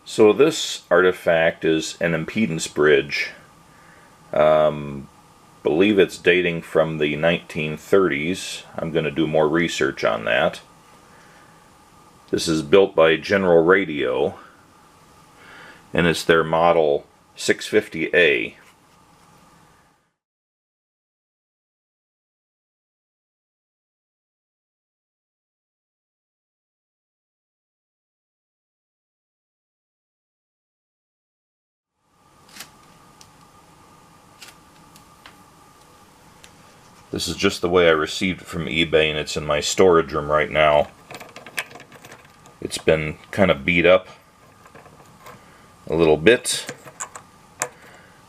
So this artifact is an impedance bridge. Believe it's dating from the 1930s. I'm going to do more research on that. This is built by General Radio, and it's their model 650A. This is just the way I received it from eBay, and it's in my storage room right now. It's been kind of beat up a little bit.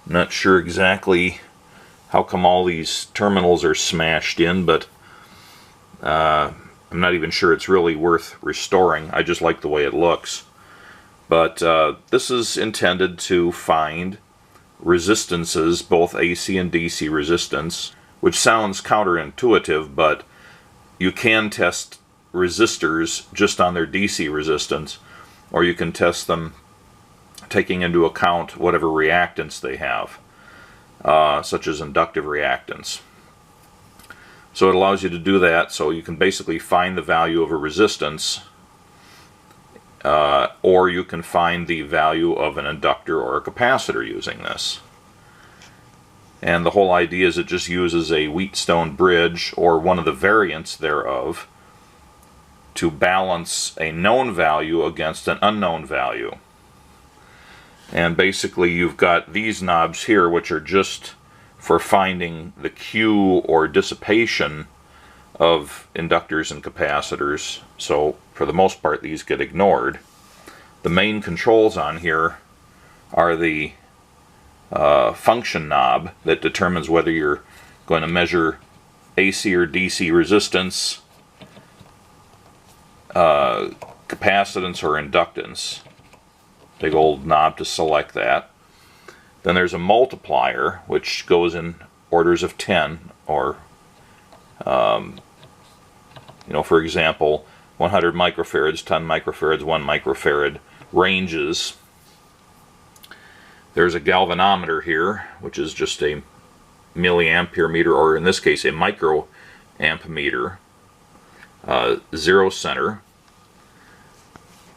Not sure exactly how come all these terminals are smashed in, but I'm not even sure it's really worth restoring. I just like the way it looks. But this is intended to find resistances, both AC and DC resistance, which sounds counterintuitive, but you can test resistors just on their DC resistance, or you can test them taking into account whatever reactance they have, such as inductive reactance. So it allows you to do that, so you can basically find the value of a resistance, or you can find the value of an inductor or a capacitor using this. And the whole idea is it just uses a Wheatstone Bridge, or one of the variants thereof, to balance a known value against an unknown value. And basically you've got these knobs here, which are just for finding the Q or dissipation of inductors and capacitors. So for the most part these get ignored. The main controls on here are the function knob that determines whether you're going to measure AC or DC resistance, capacitance or inductance. Big old knob to select that. Then there's a multiplier, which goes in orders of 10, or for example, 100 microfarads, 10 microfarads, 1 microfarad ranges. There's a galvanometer here, which is just a milliampere meter, or in this case a microamp meter, zero center.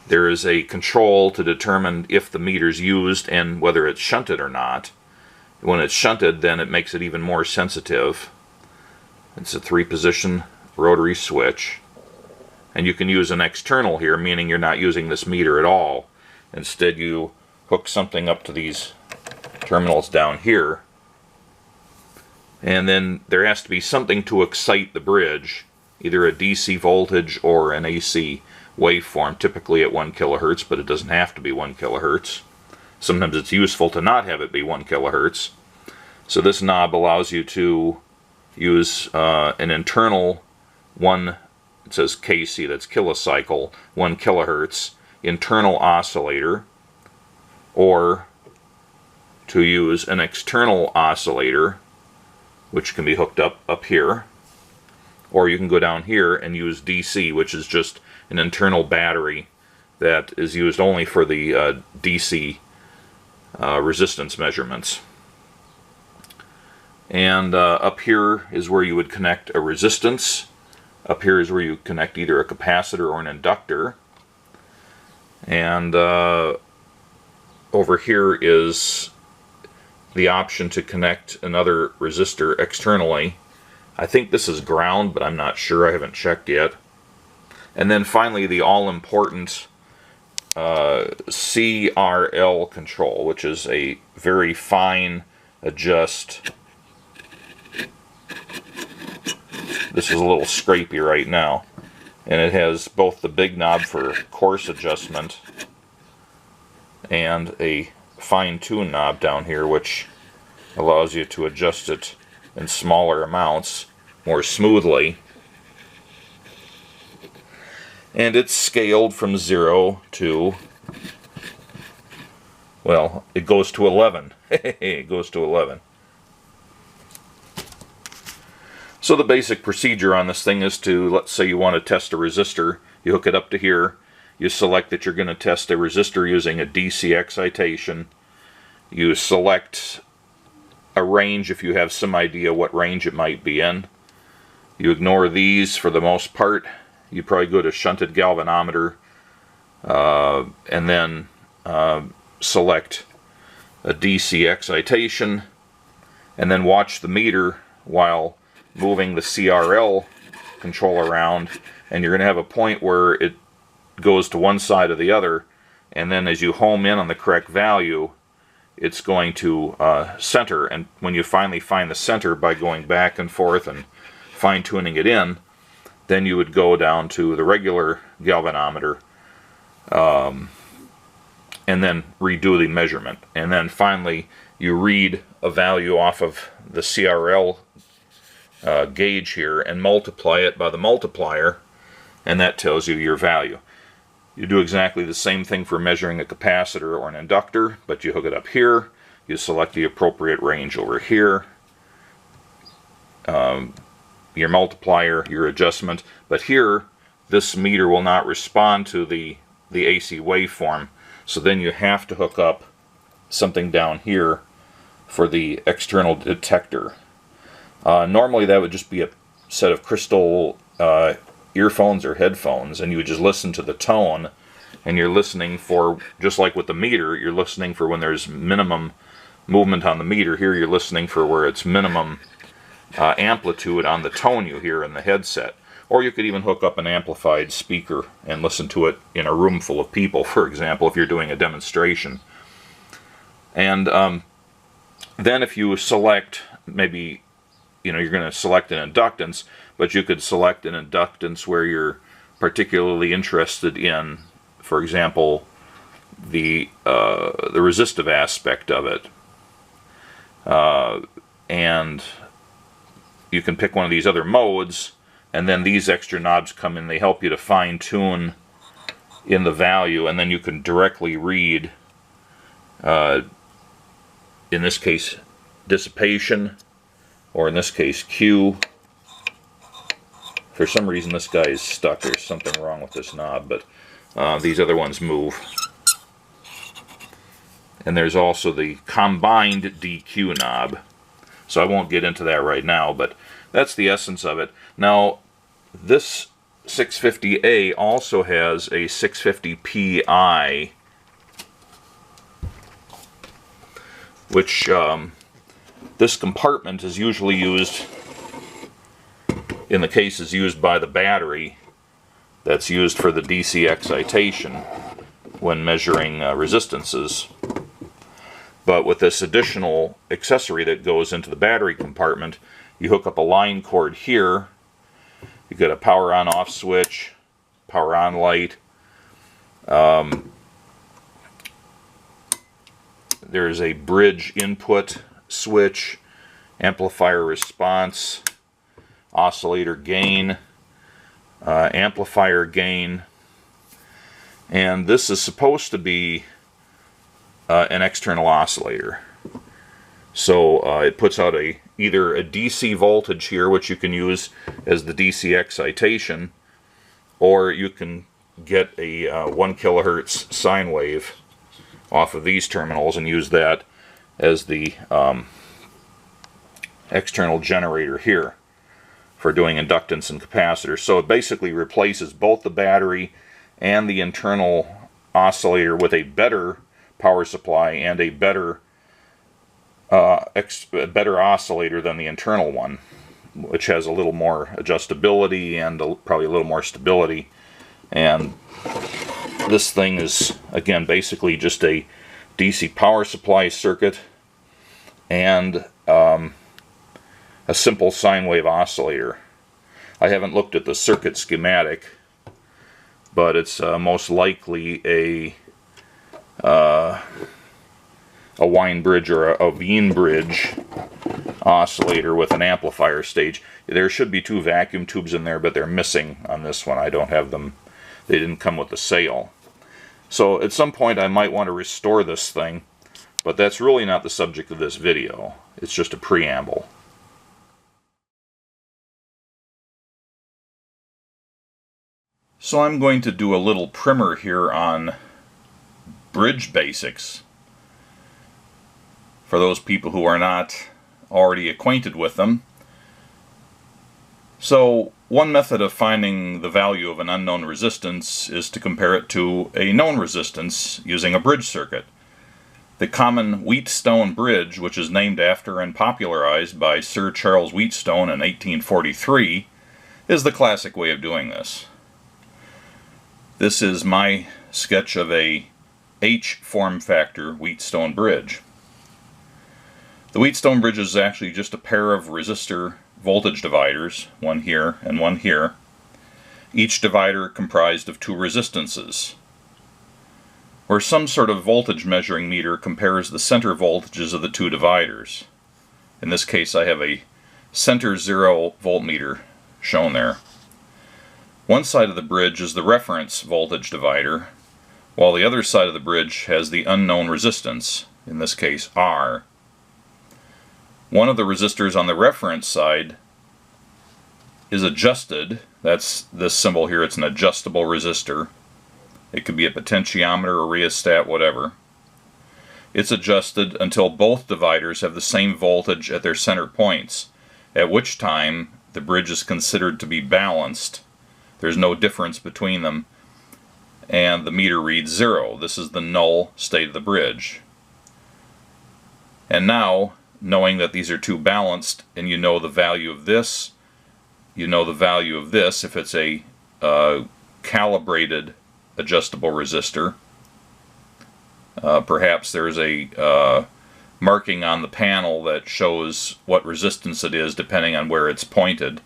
There is a control to determine if the meter's used and whether it's shunted or not. When it's shunted, then it makes it even more sensitive. It's a 3-position rotary switch. And you can use an external here, meaning you're not using this meter at all. Instead you hook something up to these terminals down here, and then there has to be something to excite the bridge, either a DC voltage or an AC waveform, typically at 1 kilohertz, but it doesn't have to be 1 kilohertz. Sometimes it's useful to not have it be 1 kilohertz. So this knob allows you to use an internal it says KC, that's kilocycle, 1 kilohertz internal oscillator, or to use an external oscillator, which can be hooked up here, or you can go down here and use DC, which is just an internal battery that is used only for the DC resistance measurements. And up here is where you would connect a resistance. Up here is where you connect either a capacitor or an inductor. And over here is the option to connect another resistor externally. I think this is ground, but I'm not sure. I haven't checked yet. And then finally the all-important Crl Control, which is a very fine adjust. This is a little scrapey right now. And it has both the big knob for coarse adjustment and a fine-tune knob down here, which allows you to adjust it in smaller amounts more smoothly. And it's scaled from 0 to, well, it goes to 11. It goes to 11. So the basic procedure on this thing is to, let's say you want to test a resistor, you hook it up to here, you select that you're going to test a resistor using a DC excitation. You select a range if you have some idea what range it might be in. You ignore these for the most part. You probably go to shunted galvanometer and then select a DC excitation, and then watch the meter while moving the CRL control around, and you're going to have a point where it goes to one side or the other, and then as you home in on the correct value, it's going to center. And when you finally find the center by going back and forth and fine-tuning it in, then you would go down to the regular galvanometer and then redo the measurement. And then finally you read a value off of the CRL gauge here and multiply it by the multiplier, and that tells you your value. You do exactly the same thing for measuring a capacitor or an inductor, but you hook it up here, you select the appropriate range over here, your multiplier, your adjustment, but here this meter will not respond to the AC waveform, so then you have to hook up something down here for the external detector. Normally that would just be a set of crystal earphones or headphones, and you would just listen to the tone, and you're listening for, just like with the meter, you're listening for when there's minimum movement on the meter. Here you're listening for where it's minimum amplitude on the tone you hear in the headset. Or you could even hook up an amplified speaker and listen to it in a room full of people, for example, if you're doing a demonstration. And then if you select, maybe you're going to select an inductance, but you could select an inductance where you're particularly interested in, for example, the resistive aspect of it. And you can pick one of these other modes, and then these extra knobs come in. They help you to fine-tune in the value, and then you can directly read, in this case, dissipation, or in this case, Q. For some reason this guy is stuck. There's something wrong with this knob, but these other ones move. And there's also the combined DQ knob. So I won't get into that right now, but that's the essence of it. Now, this 650A also has a 650PI, which this compartment is usually used, in the cases used by the battery, that's used for the DC excitation when measuring resistances. But with this additional accessory that goes into the battery compartment, you hook up a line cord here. You get a power on off switch, power on light. There's a bridge input switch, amplifier response, oscillator gain, amplifier gain, and this is supposed to be an external oscillator. So it puts out either a DC voltage here, which you can use as the DC excitation, or you can get a 1 kilohertz sine wave off of these terminals and use that as the external generator here for doing inductance and capacitors. So it basically replaces both the battery and the internal oscillator with a better power supply and a better oscillator than the internal one, which has a little more adjustability and probably a little more stability. And this thing is, again, basically just a DC power supply circuit and a simple sine wave oscillator. I haven't looked at the circuit schematic, but it's most likely a Wine bridge or a Veen bridge oscillator with an amplifier stage. There should be 2 vacuum tubes in there, but they're missing on this one. I don't have them. They didn't come with the sale. So at some point I might want to restore this thing, but that's really not the subject of this video. It's just a preamble. So I'm going to do a little primer here on bridge basics for those people who are not already acquainted with them. So one method of finding the value of an unknown resistance is to compare it to a known resistance using a bridge circuit. The common Wheatstone Bridge, which is named after and popularized by Sir Charles Wheatstone in 1843, is the classic way of doing this. This is my sketch of a H form factor Wheatstone Bridge. The Wheatstone Bridge is actually just a pair of resistor voltage dividers, one here and one here, each divider comprised of two resistances, where some sort of voltage measuring meter compares the center voltages of the two dividers. In this case I have a center 0 voltmeter shown there. One side of the bridge is the reference voltage divider, while the other side of the bridge has the unknown resistance, in this case R. One of the resistors on the reference side is adjusted. That's this symbol here. It's an adjustable resistor. It could be a potentiometer or rheostat, whatever. It's adjusted until both dividers have the same voltage at their center points, at which time the bridge is considered to be balanced. There's no difference between them, and the meter reads 0. This is the null state of the bridge. And now, knowing that these are two balanced, and you know the value of this, you know the value of this if it's a calibrated adjustable resistor. Perhaps there's a marking on the panel that shows what resistance it is depending on where it's pointed.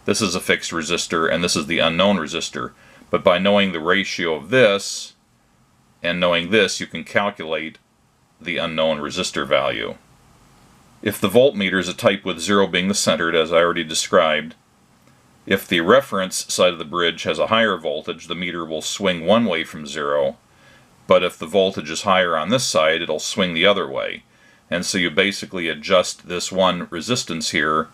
This is a fixed resistor and this is the unknown resistor. But by knowing the ratio of this and knowing this, you can calculate the unknown resistor value. If the voltmeter is a type with 0 being the centered, as I already described, if the reference side of the bridge has a higher voltage, the meter will swing one way from 0, but if the voltage is higher on this side, it'll swing the other way. And so you basically adjust this one resistance here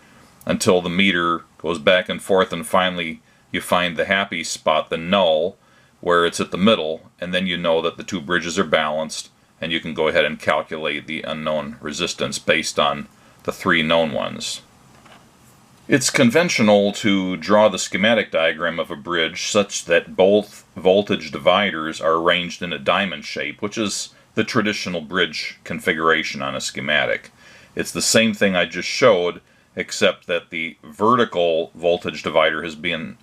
until the meter goes back and forth, and finally you find the happy spot, the null, where it's at the middle, and then you know that the two bridges are balanced, and you can go ahead and calculate the unknown resistance based on the three known ones. It's conventional to draw the schematic diagram of a bridge such that both voltage dividers are arranged in a diamond shape, which is the traditional bridge configuration on a schematic. It's the same thing I just showed, except that the vertical voltage divider has been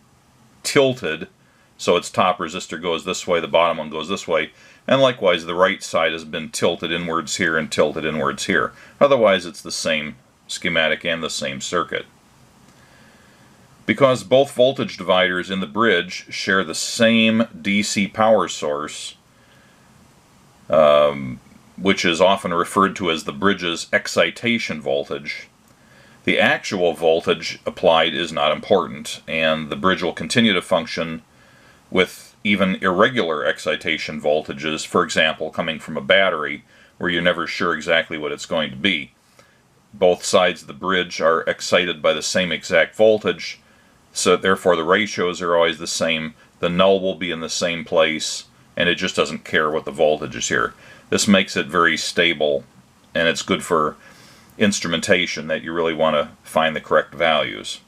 tilted, so its top resistor goes this way, the bottom one goes this way, and likewise the right side has been tilted inwards here and tilted inwards here. Otherwise it's the same schematic and the same circuit. Because both voltage dividers in the bridge share the same DC power source, which is often referred to as the bridge's excitation voltage, the actual voltage applied is not important, and the bridge will continue to function with even irregular excitation voltages, for example, coming from a battery, where you're never sure exactly what it's going to be. Both sides of the bridge are excited by the same exact voltage, so therefore the ratios are always the same, the null will be in the same place, and it just doesn't care what the voltage is here. This makes it very stable, and it's good for instrumentation that you really want to find the correct values.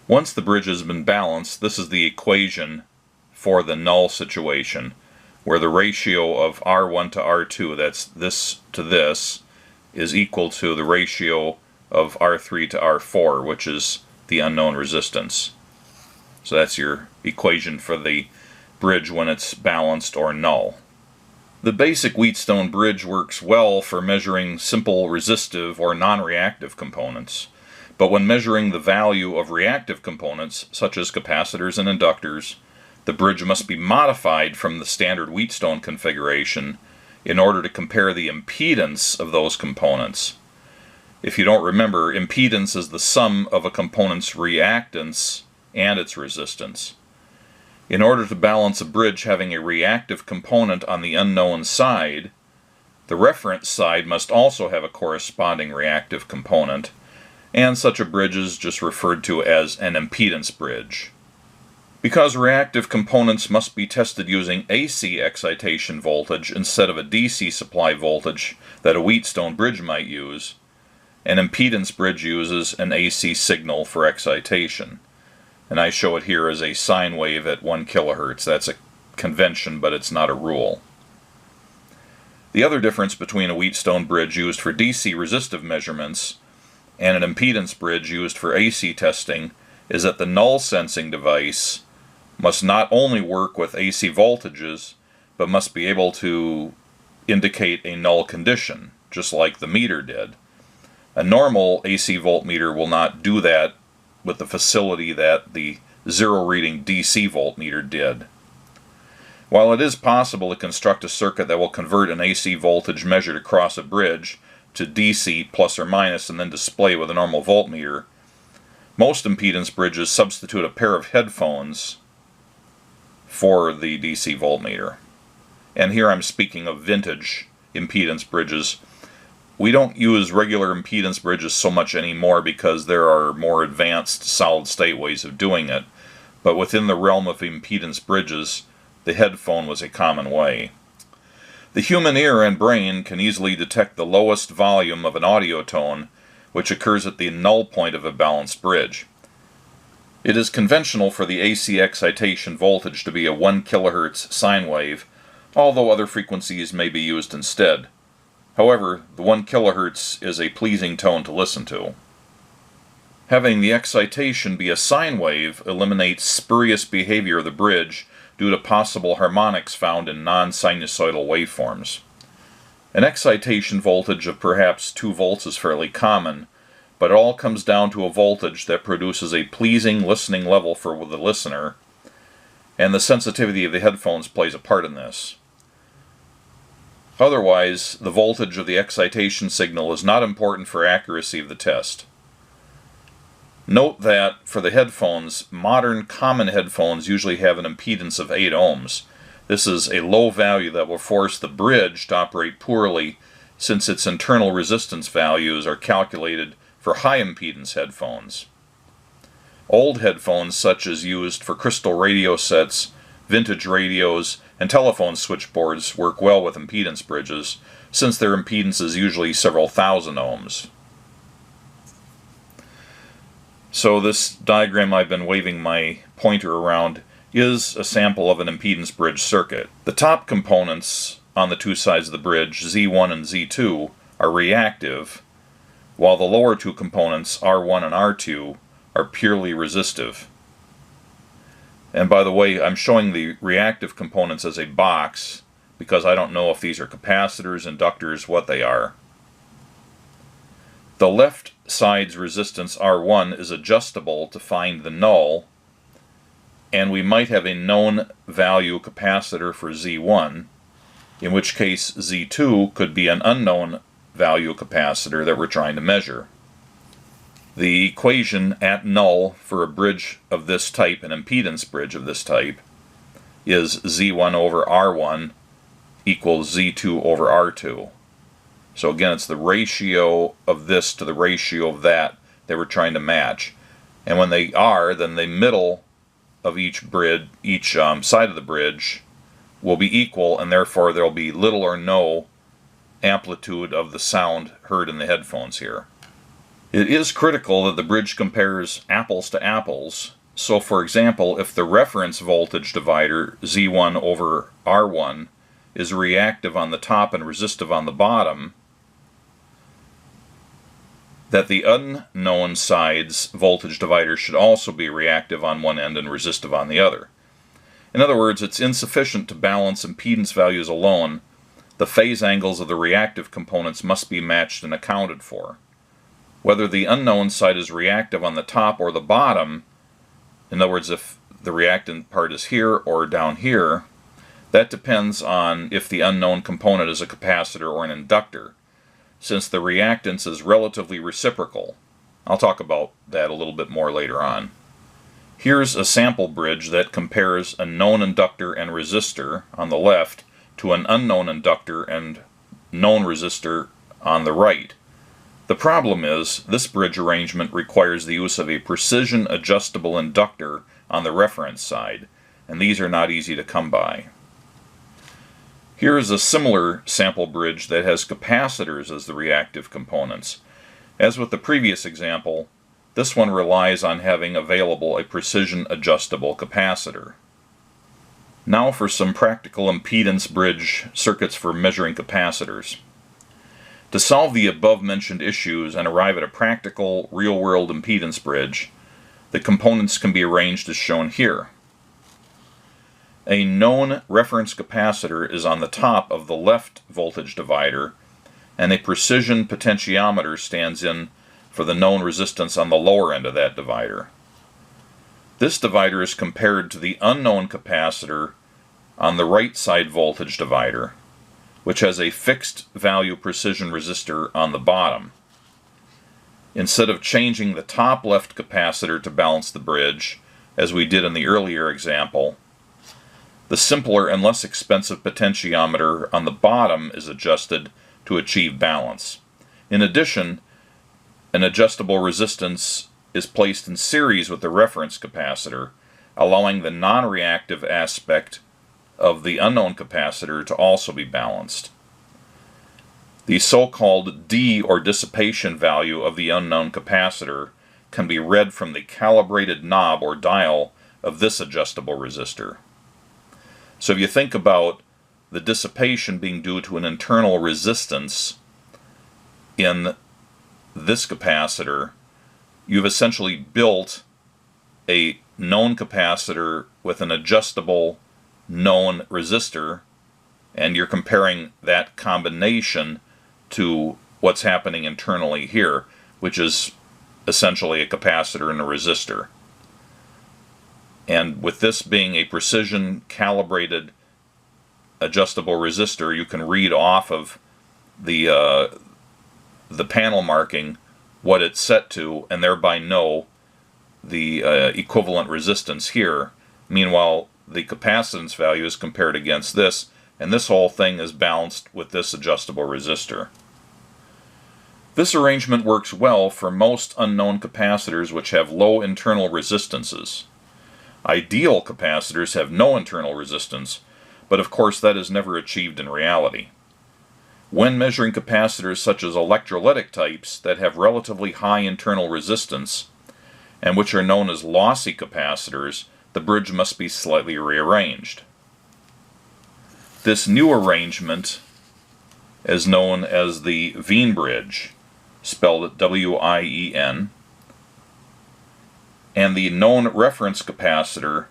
Once the bridge has been balanced, this is the equation for the null situation, where the ratio of R1 to R2, that's this to this, is equal to the ratio of R3 to R4, which is the unknown resistance. So that's your equation for the bridge when it's balanced or null. The basic Wheatstone bridge works well for measuring simple resistive or non-reactive components. But when measuring the value of reactive components, such as capacitors and inductors, the bridge must be modified from the standard Wheatstone configuration in order to compare the impedance of those components. If you don't remember, impedance is the sum of a component's reactance and its resistance. In order to balance a bridge having a reactive component on the unknown side, the reference side must also have a corresponding reactive component, and such a bridge is just referred to as an impedance bridge. Because reactive components must be tested using AC excitation voltage instead of a DC supply voltage that a Wheatstone bridge might use, an impedance bridge uses an AC signal for excitation. And I show it here as a sine wave at 1 kHz. That's a convention, but it's not a rule. The other difference between a Wheatstone bridge used for DC resistive measurements and an impedance bridge used for AC testing is that the null sensing device must not only work with AC voltages, but must be able to indicate a null condition, just like the meter did. A normal AC voltmeter will not do that with the facility that the zero reading DC voltmeter did. While it is possible to construct a circuit that will convert an AC voltage measured across a bridge to DC plus or minus and then display with a normal voltmeter, most impedance bridges substitute a pair of headphones for the DC voltmeter. And here I'm speaking of vintage impedance bridges. We don't use regular impedance bridges so much anymore because there are more advanced solid-state ways of doing it, but within the realm of impedance bridges, the headphone was a common way. The human ear and brain can easily detect the lowest volume of an audio tone, which occurs at the null point of a balanced bridge. It is conventional for the AC excitation voltage to be a 1 kHz sine wave, although other frequencies may be used instead. However, the 1 kHz is a pleasing tone to listen to. Having the excitation be a sine wave eliminates spurious behavior of the bridge due to possible harmonics found in non-sinusoidal waveforms. An excitation voltage of perhaps 2 volts is fairly common, but it all comes down to a voltage that produces a pleasing listening level for the listener, and the sensitivity of the headphones plays a part in this. Otherwise, the voltage of the excitation signal is not important for accuracy of the test. Note that for the headphones, modern common headphones usually have an impedance of 8 ohms. This is a low value that will force the bridge to operate poorly since its internal resistance values are calculated for high impedance headphones. Old headphones such as used for crystal radio sets, vintage radios, and telephone switchboards work well with impedance bridges since their impedance is usually several thousand ohms. So this diagram I've been waving my pointer around is a sample of an impedance bridge circuit. The top components on the two sides of the bridge, Z1 and Z2, are reactive, while the lower two components, R1 and R2, are purely resistive. And by the way, I'm showing the reactive components as a box because I don't know if these are capacitors, inductors, what they are. The left side's resistance R1 is adjustable to find the null, and we might have a known value capacitor for Z1, in which case Z2 could be an unknown value capacitor that we're trying to measure. The equation at null for a bridge of this type, an impedance bridge of this type, is Z1 over R1 equals Z2 over R2. So again, it's the ratio of this to the ratio of that we're trying to match. And when they are, then the middle of each side of the bridge will be equal, and therefore there will be little or no amplitude of the sound heard in the headphones here. It is critical that the bridge compares apples to apples. So for example, if the reference voltage divider, Z1 over R1, is reactive on the top and resistive on the bottom, that the unknown side's voltage divider should also be reactive on one end and resistive on the other. In other words, it's insufficient to balance impedance values alone. The phase angles of the reactive components must be matched and accounted for. Whether the unknown side is reactive on the top or the bottom, in other words, if the reactant part is here or down here, that depends on if the unknown component is a capacitor or an inductor, since the reactance is relatively reciprocal. I'll talk about that a little bit more later on. Here's a sample bridge that compares a known inductor and resistor on the left to an unknown inductor and known resistor on the right. The problem is, this bridge arrangement requires the use of a precision adjustable inductor on the reference side, and these are not easy to come by. Here is a similar sample bridge that has capacitors as the reactive components. As with the previous example, this one relies on having available a precision adjustable capacitor. Now for some practical impedance bridge circuits for measuring capacitors. To solve the above-mentioned issues and arrive at a practical, real-world impedance bridge, the components can be arranged as shown here. A known reference capacitor is on the top of the left voltage divider, and a precision potentiometer stands in for the known resistance on the lower end of that divider. This divider is compared to the unknown capacitor on the right side voltage divider, which has a fixed value precision resistor on the bottom. Instead of changing the top left capacitor to balance the bridge, as we did in the earlier example, the simpler and less expensive potentiometer on the bottom is adjusted to achieve balance. In addition, an adjustable resistance is placed in series with the reference capacitor, allowing the non-reactive aspect of the unknown capacitor to also be balanced. The so-called D or dissipation value of the unknown capacitor can be read from the calibrated knob or dial of this adjustable resistor. So if you think about the dissipation being due to an internal resistance in this capacitor, you've essentially built a known capacitor with an adjustable known resistor, and you're comparing that combination to what's happening internally here, which is essentially a capacitor and a resistor. And with this being a precision calibrated adjustable resistor, you can read off of the panel marking what it's set to, and thereby know the equivalent resistance here. Meanwhile, the capacitance value is compared against this, and this whole thing is balanced with this adjustable resistor. This arrangement works well for most unknown capacitors which have low internal resistances. Ideal capacitors have no internal resistance, but of course that is never achieved in reality. When measuring capacitors such as electrolytic types that have relatively high internal resistance, and which are known as lossy capacitors, the bridge must be slightly rearranged. This new arrangement is known as the Veen bridge, spelled W-I-E-N, and the known reference capacitor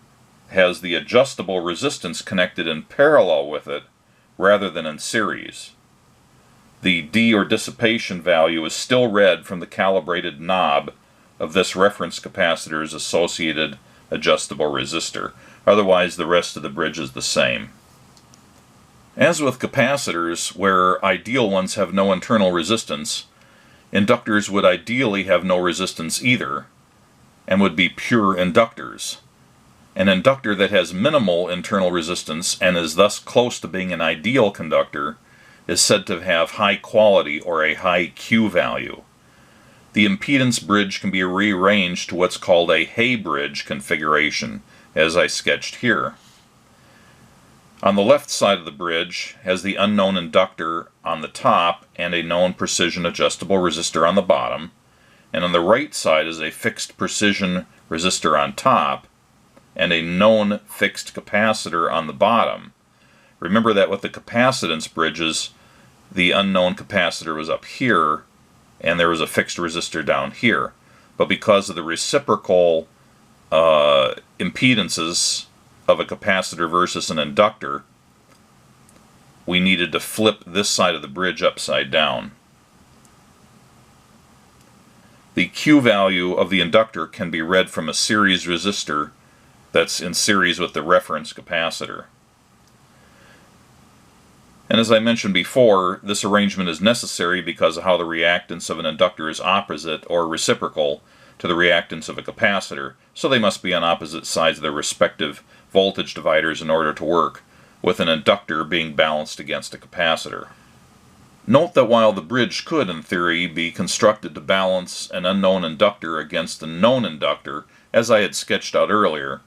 has the adjustable resistance connected in parallel with it rather than in series. The D or dissipation value is still read from the calibrated knob of this reference capacitor's associated adjustable resistor. Otherwise, the rest of the bridge is the same. As with capacitors, where ideal ones have no internal resistance, inductors would ideally have no resistance either, and would be pure inductors. An inductor that has minimal internal resistance and is thus close to being an ideal conductor is said to have high quality or a high Q value. The impedance bridge can be rearranged to what's called a Hay bridge configuration, as I sketched here. On the left side of the bridge has the unknown inductor on the top and a known precision adjustable resistor on the bottom, and on the right side is a fixed precision resistor on top and a known fixed capacitor on the bottom. Remember that with the capacitance bridges, the unknown capacitor was up here and there was a fixed resistor down here. But because of the reciprocal impedances of a capacitor versus an inductor, we needed to flip this side of the bridge upside down. The Q value of the inductor can be read from a series resistor that's in series with the reference capacitor. And as I mentioned before, this arrangement is necessary because of how the reactance of an inductor is opposite or reciprocal to the reactance of a capacitor, so they must be on opposite sides of their respective voltage dividers in order to work, with an inductor being balanced against a capacitor. Note that while the bridge could, in theory, be constructed to balance an unknown inductor against a known inductor, as I had sketched out earlier,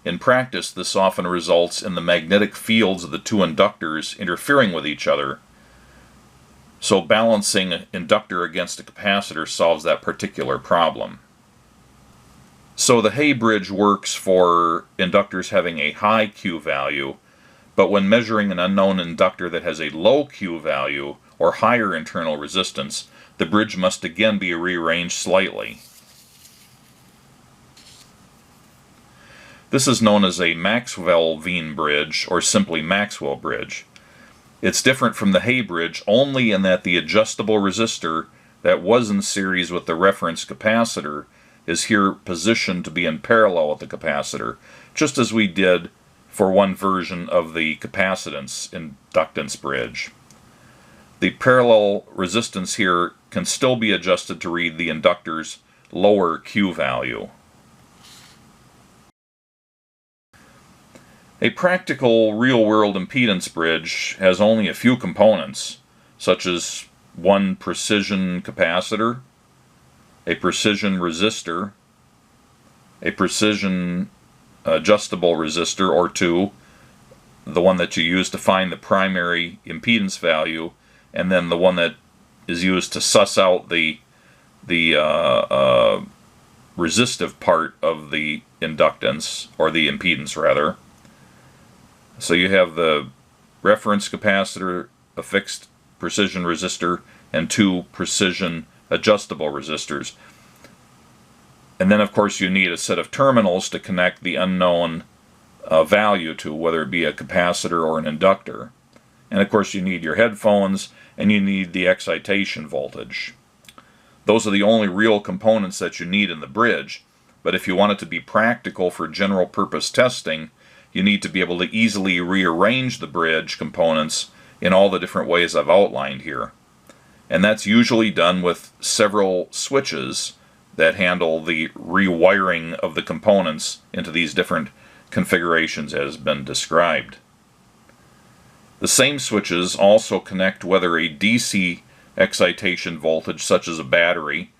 in practice this often results in the magnetic fields of the two inductors interfering with each other. So balancing an inductor against a capacitor solves that particular problem. So the Hay bridge works for inductors having a high Q value, but when measuring an unknown inductor that has a low Q value or higher internal resistance, the bridge must again be rearranged slightly. This is known as a Maxwell Veen bridge, or simply Maxwell bridge. It's different from the Hay bridge only in that the adjustable resistor that was in series with the reference capacitor is here positioned to be in parallel with the capacitor, just as we did for one version of the Capacitance Inductance bridge. The parallel resistance here can still be adjusted to read the inductor's lower Q value. A practical real-world impedance bridge has only a few components, such as one precision capacitor, a precision resistor, a precision adjustable resistor or two, the one that you use to find the primary impedance value, and then the one that is used to suss out the resistive part of the inductance, or the impedance rather. So you have the reference capacitor, a fixed precision resistor, and two precision adjustable resistors. And then of course you need a set of terminals to connect the unknown value to, whether it be a capacitor or an inductor. And of course you need your headphones, and you need the excitation voltage. Those are the only real components that you need in the bridge, but if you want it to be practical for general purpose testing, you need to be able to easily rearrange the bridge components in all the different ways I've outlined here. And that's usually done with several switches that handle the rewiring of the components into these different configurations as has been described. The same switches also connect whether a DC excitation voltage such as a battery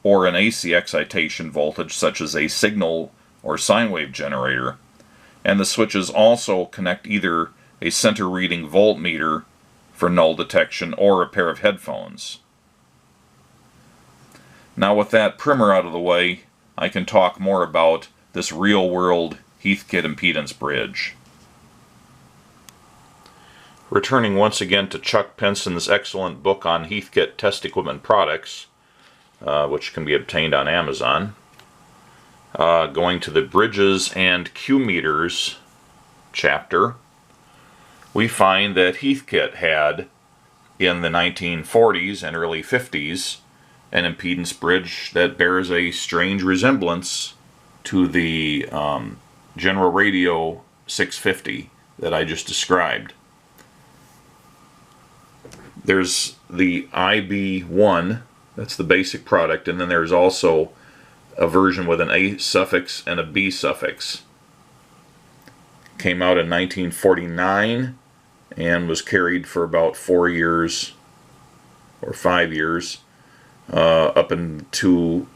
or an AC excitation voltage such as a signal or sine wave generator. And the switches also connect either a center reading voltmeter for null detection or a pair of headphones. Now with that primer out of the way, I can talk more about this real-world Heathkit impedance bridge. Returning once again to Chuck Penson's excellent book on Heathkit test equipment products, which can be obtained on Amazon. Going to the Bridges and Q Meters chapter, we find that Heathkit had, in the 1940s and early 50s, an impedance bridge that bears a strange resemblance to the General Radio 650 that I just described. There's the IB-1, that's the basic product, and then there's also a version with an A suffix and a B suffix. Came out in 1949 and was carried for about 4 years or 5 years up into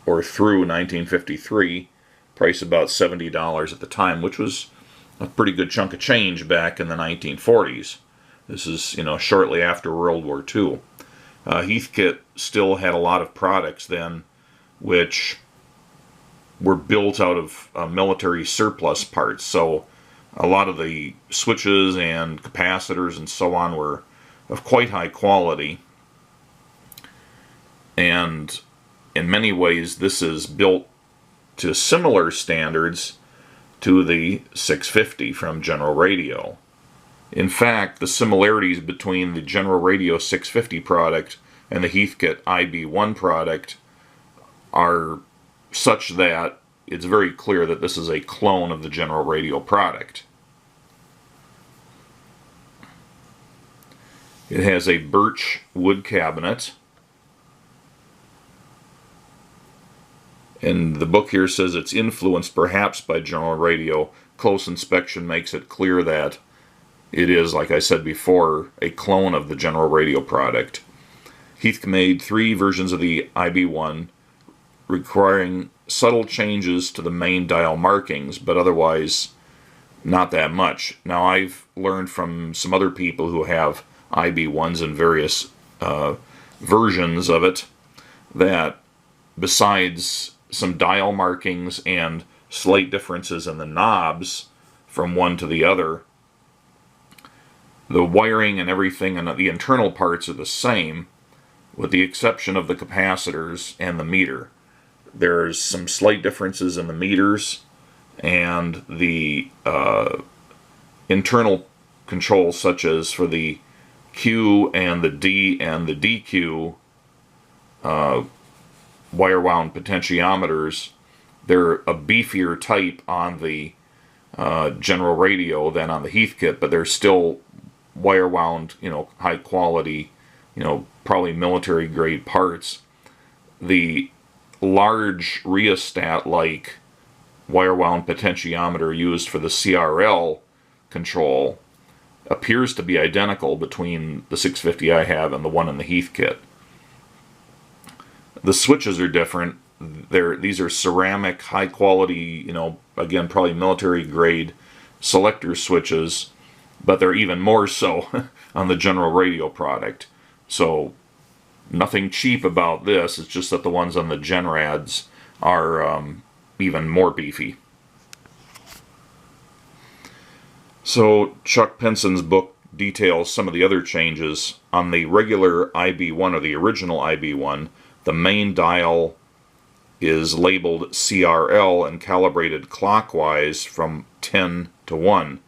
or through 1953. Price about $70 at the time, which was a pretty good chunk of change back in the 1940s. This is, shortly after World War II. Heathkit still had a lot of products then which were built out of military surplus parts, so a lot of the switches and capacitors and so on were of quite high quality, and in many ways this is built to similar standards to the 650 from General Radio. In fact, the similarities between the General Radio 650 product and the Heathkit IB-1 product are such that it's very clear that this is a clone of the General Radio product. It has a birch wood cabinet, and the book here says it's influenced perhaps by General Radio. Close inspection makes it clear that It is, like I said before, a clone of the General Radio product. Heath made 3 versions of the IB-1, requiring subtle changes to the main dial markings, but otherwise not that much. Now, I've learned from some other people who have IB-1s and various versions of it that besides some dial markings and slight differences in the knobs from one to the other, the wiring and everything and the internal parts are the same, with the exception of the capacitors and the meter. There's some slight differences in the meters and the internal controls, such as for the Q and the D and the DQ wire wound potentiometers. They're a beefier type on the General Radio than on the Heathkit, but they're still wire wound, high quality, probably military grade parts. The large rheostat like wire wound potentiometer used for the CRL control appears to be identical between the 650 I have and the one in the Heathkit. The switches are different. These are ceramic, high quality, again, probably military grade Selector switches, but they're even more so on the General Radio product. So nothing cheap about this. It's just that the ones on the Genrads are even more beefy. So Chuck Pinson's book details some of the other changes. On the regular IB-1, or the original IB-1, the main dial is labeled CRL and calibrated clockwise from 10 to 1.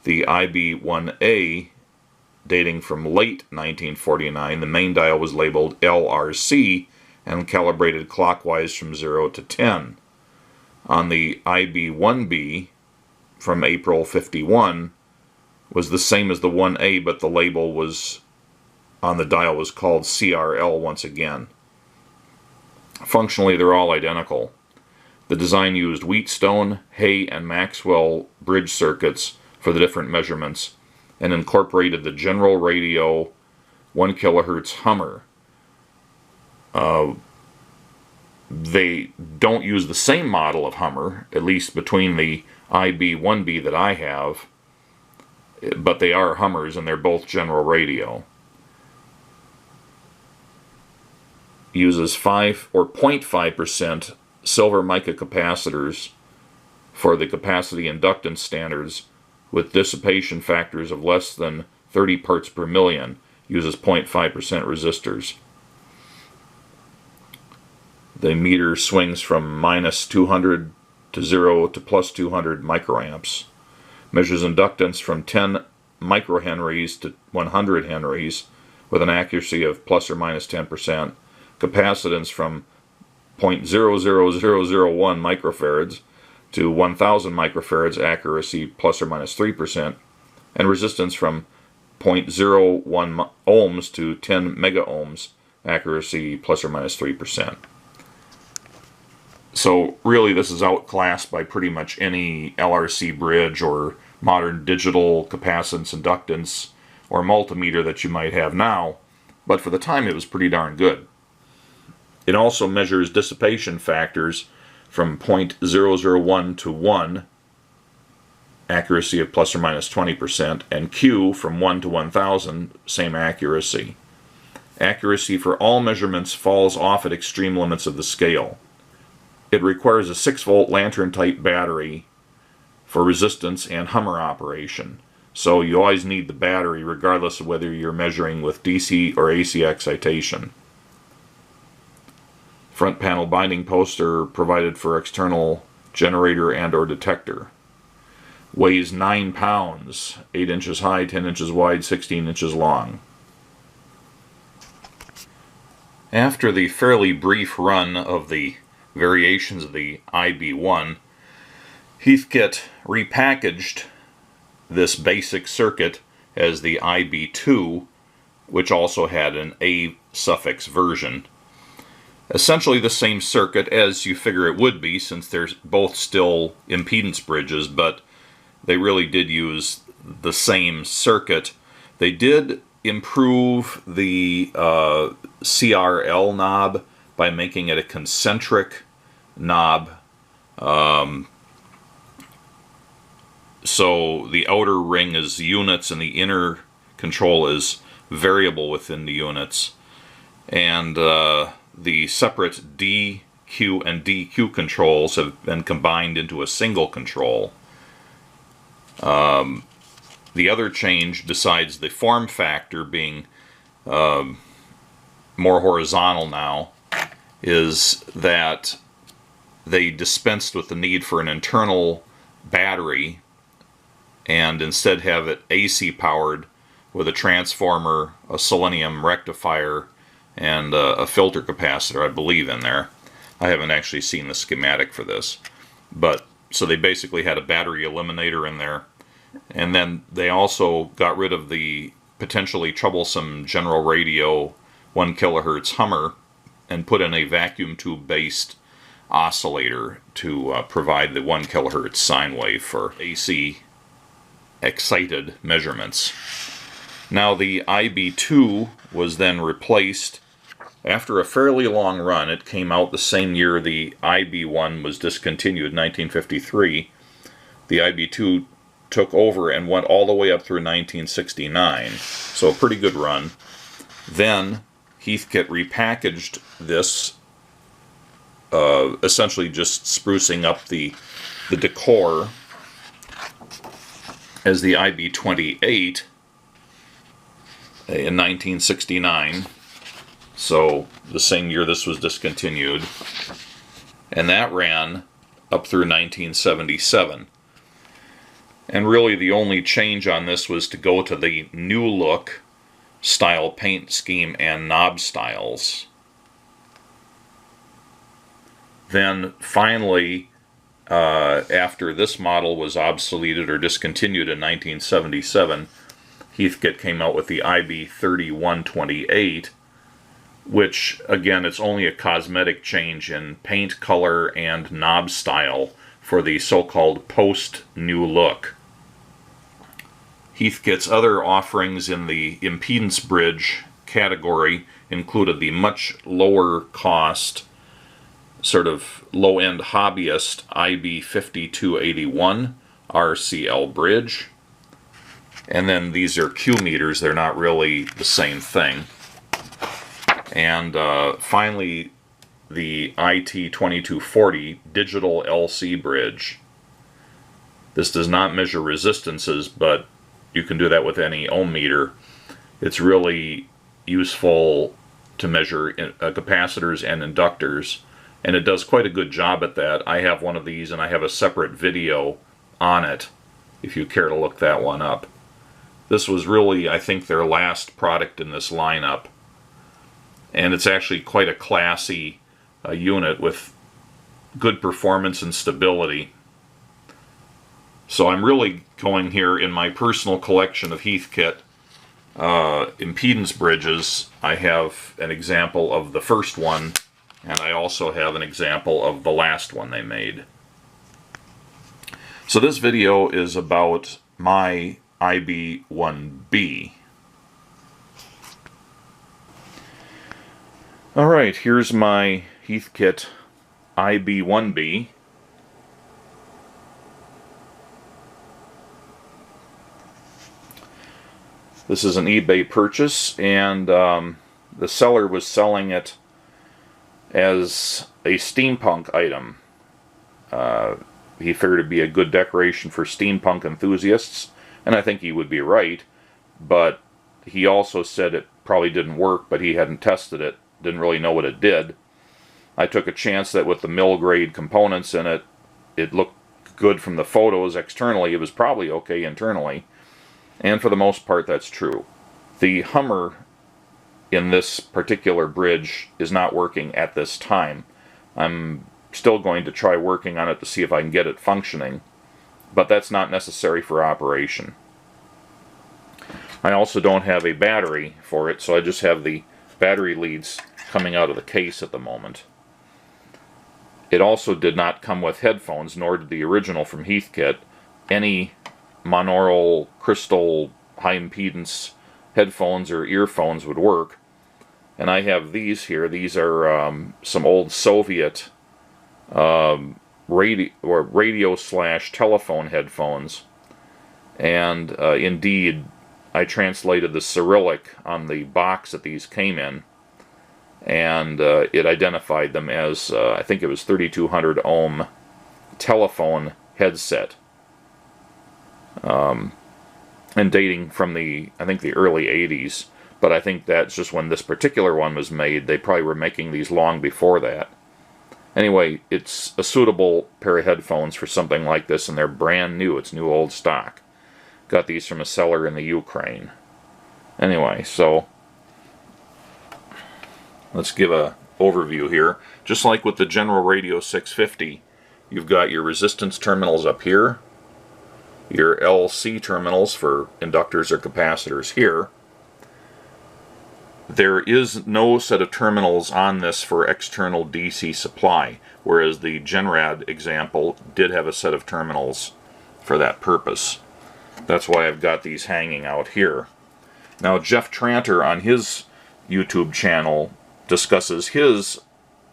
The IB-1A, dating from late 1949, the main dial was labeled LRC and calibrated clockwise from 0 to 10. On the IB-1B, from April 51, was the same as the 1A, but the label was on the dial was called CRL once again. Functionally, they're all identical. The design used Wheatstone, Hay, and Maxwell bridge circuits for the different measurements, and incorporated the General Radio 1 kHz Hummer. They don't use the same model of Hummer, at least between the IB-1B that I have, but they are Hummers and they're both General Radio. Uses 5 or 0.5% silver mica capacitors for the capacity inductance standards, with dissipation factors of less than 30 parts per million. Uses 0.5% resistors. The meter swings from minus 200 to 0 to plus 200 microamps. Measures inductance from 10 microhenries to 100 henries with an accuracy of plus or minus 10%. Capacitance from 0.00001 microfarads to 1000 microfarads, accuracy plus or minus 3%, and resistance from 0.01 ohms to 10 mega ohms, accuracy plus or minus 3%. So really this is outclassed by pretty much any LRC bridge or modern digital capacitance, inductance, or multimeter that you might have now, but for the time it was pretty darn good. It also measures dissipation factors from 0.001 to 1, accuracy of plus or minus 20%, and Q from 1 to 1000, same accuracy. Accuracy for all measurements falls off at extreme limits of the scale. It requires a 6-volt lantern-type battery for resistance and Hummer operation. So you always need the battery regardless of whether you're measuring with DC or AC excitation. Front panel binding posts are provided for external generator and or detector. Weighs 9 pounds, 8 inches high, 10 inches wide, 16 inches long. After the fairly brief run of the variations of the IB-1, Heathkit repackaged this basic circuit as the IB-2, which also had an A suffix version. Essentially the same circuit as you figure it would be, since they're both still impedance bridges, but they really did use the same circuit. They did improve the CRL knob by making it a concentric knob. So the outer ring is units and the inner control is variable within the units. And the separate D, Q, and DQ controls have been combined into a single control. The other change, besides the form factor being more horizontal now, is that they dispensed with the need for an internal battery and instead have it AC powered with a transformer, a selenium rectifier, and a filter capacitor, I believe, in there. I haven't actually seen the schematic for this. But so they basically had a battery eliminator in there. And then they also got rid of the potentially troublesome General Radio 1 kilohertz Hummer and put in a vacuum tube based oscillator to provide the 1 kilohertz sine wave for AC excited measurements. Now the IB-2 was then replaced after a fairly long run. It came out the same year the IB-1 was discontinued, 1953. The IB-2 took over and went all the way up through 1969, so a pretty good run. Then Heathkit repackaged this, essentially just sprucing up the decor, as the IB-28 in 1969, so the same year this was discontinued, and that ran up through 1977. And really the only change on this was to go to the new look style paint scheme and knob styles. Then finally, after this model was obsoleted or discontinued in 1977, Heathkit came out with the IB-3128, which, again, it's only a cosmetic change in paint color and knob style for the so-called post-new look. Heathkit's other offerings in the Impedance Bridge category included the much lower cost, sort of low-end hobbyist IB-5281 RCL bridge. And then these are Q meters, they're not really the same thing. And finally, the IT-2240 digital LC bridge. This does not measure resistances, but you can do that with any ohm meter. It's really useful to measure capacitors and inductors, and it does quite a good job at that. I have one of these, and I have a separate video on it, if you care to look that one up. This was really, I think, their last product in this lineup, and it's actually quite a classy unit with good performance and stability. So I'm really going here in my personal collection of Heathkit impedance bridges. I have an example of the first one, and I also have an example of the last one they made. So this video is about my IB-1B. Alright, here's my Heathkit IB-1B. This is an eBay purchase, and the seller was selling it as a steampunk item. He figured it'd be a good decoration for steampunk enthusiasts, and I think he would be right, but he also said it probably didn't work, but he hadn't tested it, didn't really know what it did. I took a chance that with the mill-grade components in it, it looked good from the photos externally. It was probably okay internally. And for the most part, that's true. The Hummer in this particular bridge is not working at this time. I'm still going to try working on it to see if I can get it functioning, but that's not necessary for operation. I also don't have a battery for it, so I just have the battery leads coming out of the case at the moment. It also did not come with headphones, nor did the original from Heathkit. Any monaural crystal high impedance headphones or earphones would work. And I have these here. These are some old Soviet radio/telephone headphones. And indeed, I translated the Cyrillic on the box that these came in, and it identified them as, I think it was 3200 ohm telephone headset. And dating from I think the early 80s, but I think that's just when this particular one was made. They probably were making these long before that. Anyway, it's a suitable pair of headphones for something like this, and they're brand new. It's new old stock. Got these from a seller in the Ukraine. Anyway, so let's give a overview here. Just like with the General Radio 650, you've got your resistance terminals up here, your LC terminals for inductors or capacitors here. There is no set of terminals on this for external DC supply, whereas the Genrad example did have a set of terminals for that purpose. That's why I've got these hanging out here. Now, Jeff Tranter on his YouTube channel discusses his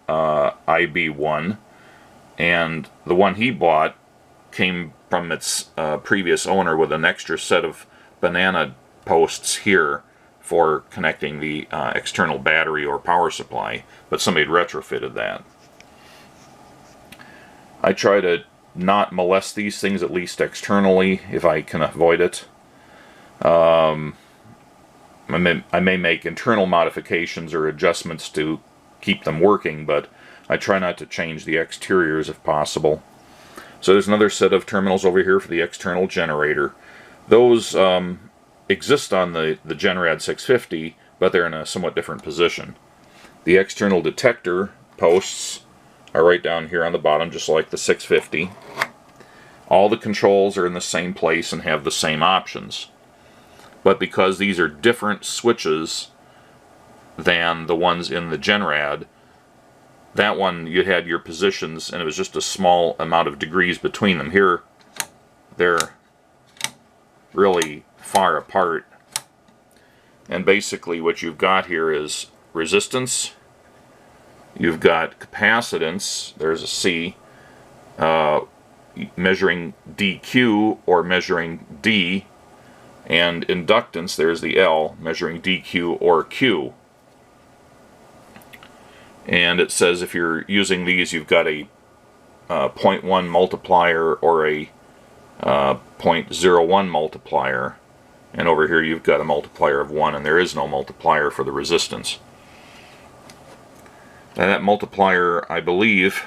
IB-1, and the one he bought came from its previous owner with an extra set of banana posts here for connecting the external battery or power supply, but somebody had retrofitted that. I try to not molest these things, at least externally, if I can avoid it. I may make internal modifications or adjustments to keep them working, but I try not to change the exteriors if possible. So there's another set of terminals over here for the external generator. Those exist on the Genrad 650, but they're in a somewhat different position. The external detector posts are right down here on the bottom, just like the 650. All the controls are in the same place and have the same options. But because these are different switches than the ones in the Genrad, that one you had your positions and it was just a small amount of degrees between them. Here, they're really far apart. And basically what you've got here is resistance, you've got capacitance, there's a C, measuring DQ or measuring D, and inductance, there's the L, measuring DQ or Q. And it says if you're using these, you've got a 0.1 multiplier or a 0.01 multiplier. And over here you've got a multiplier of 1, and there is no multiplier for the resistance. And that multiplier, I believe,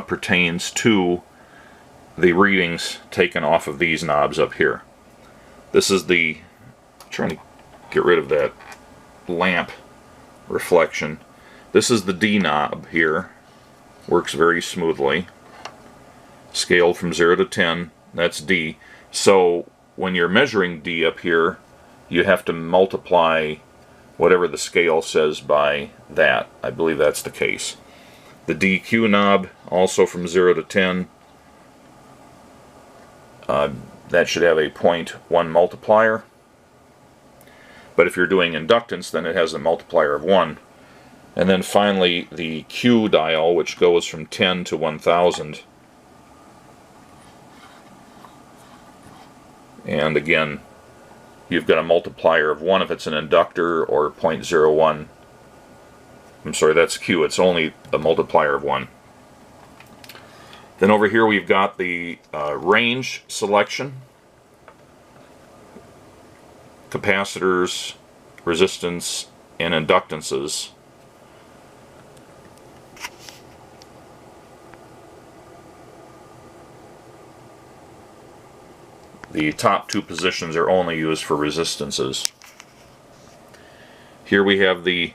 pertains to the readings taken off of these knobs up here. This is the, I'm trying to get rid of that lamp reflection. This is the D knob here. Works very smoothly. Scaled from 0 to 10, that's D. So when you're measuring D up here, you have to multiply whatever the scale says by that. I believe that's the case. The DQ knob, also from 0 to 10, that should have a 0.1 multiplier. But if you're doing inductance, then it has a multiplier of 1. And then finally the Q dial, which goes from 10 to 1000. And again, you've got a multiplier of 1 if it's an inductor, or 0.01. I'm sorry, that's Q. It's only a multiplier of 1. Then over here we've got the range selection. Capacitors, resistance, and inductances. The top two positions are only used for resistances. Here we have the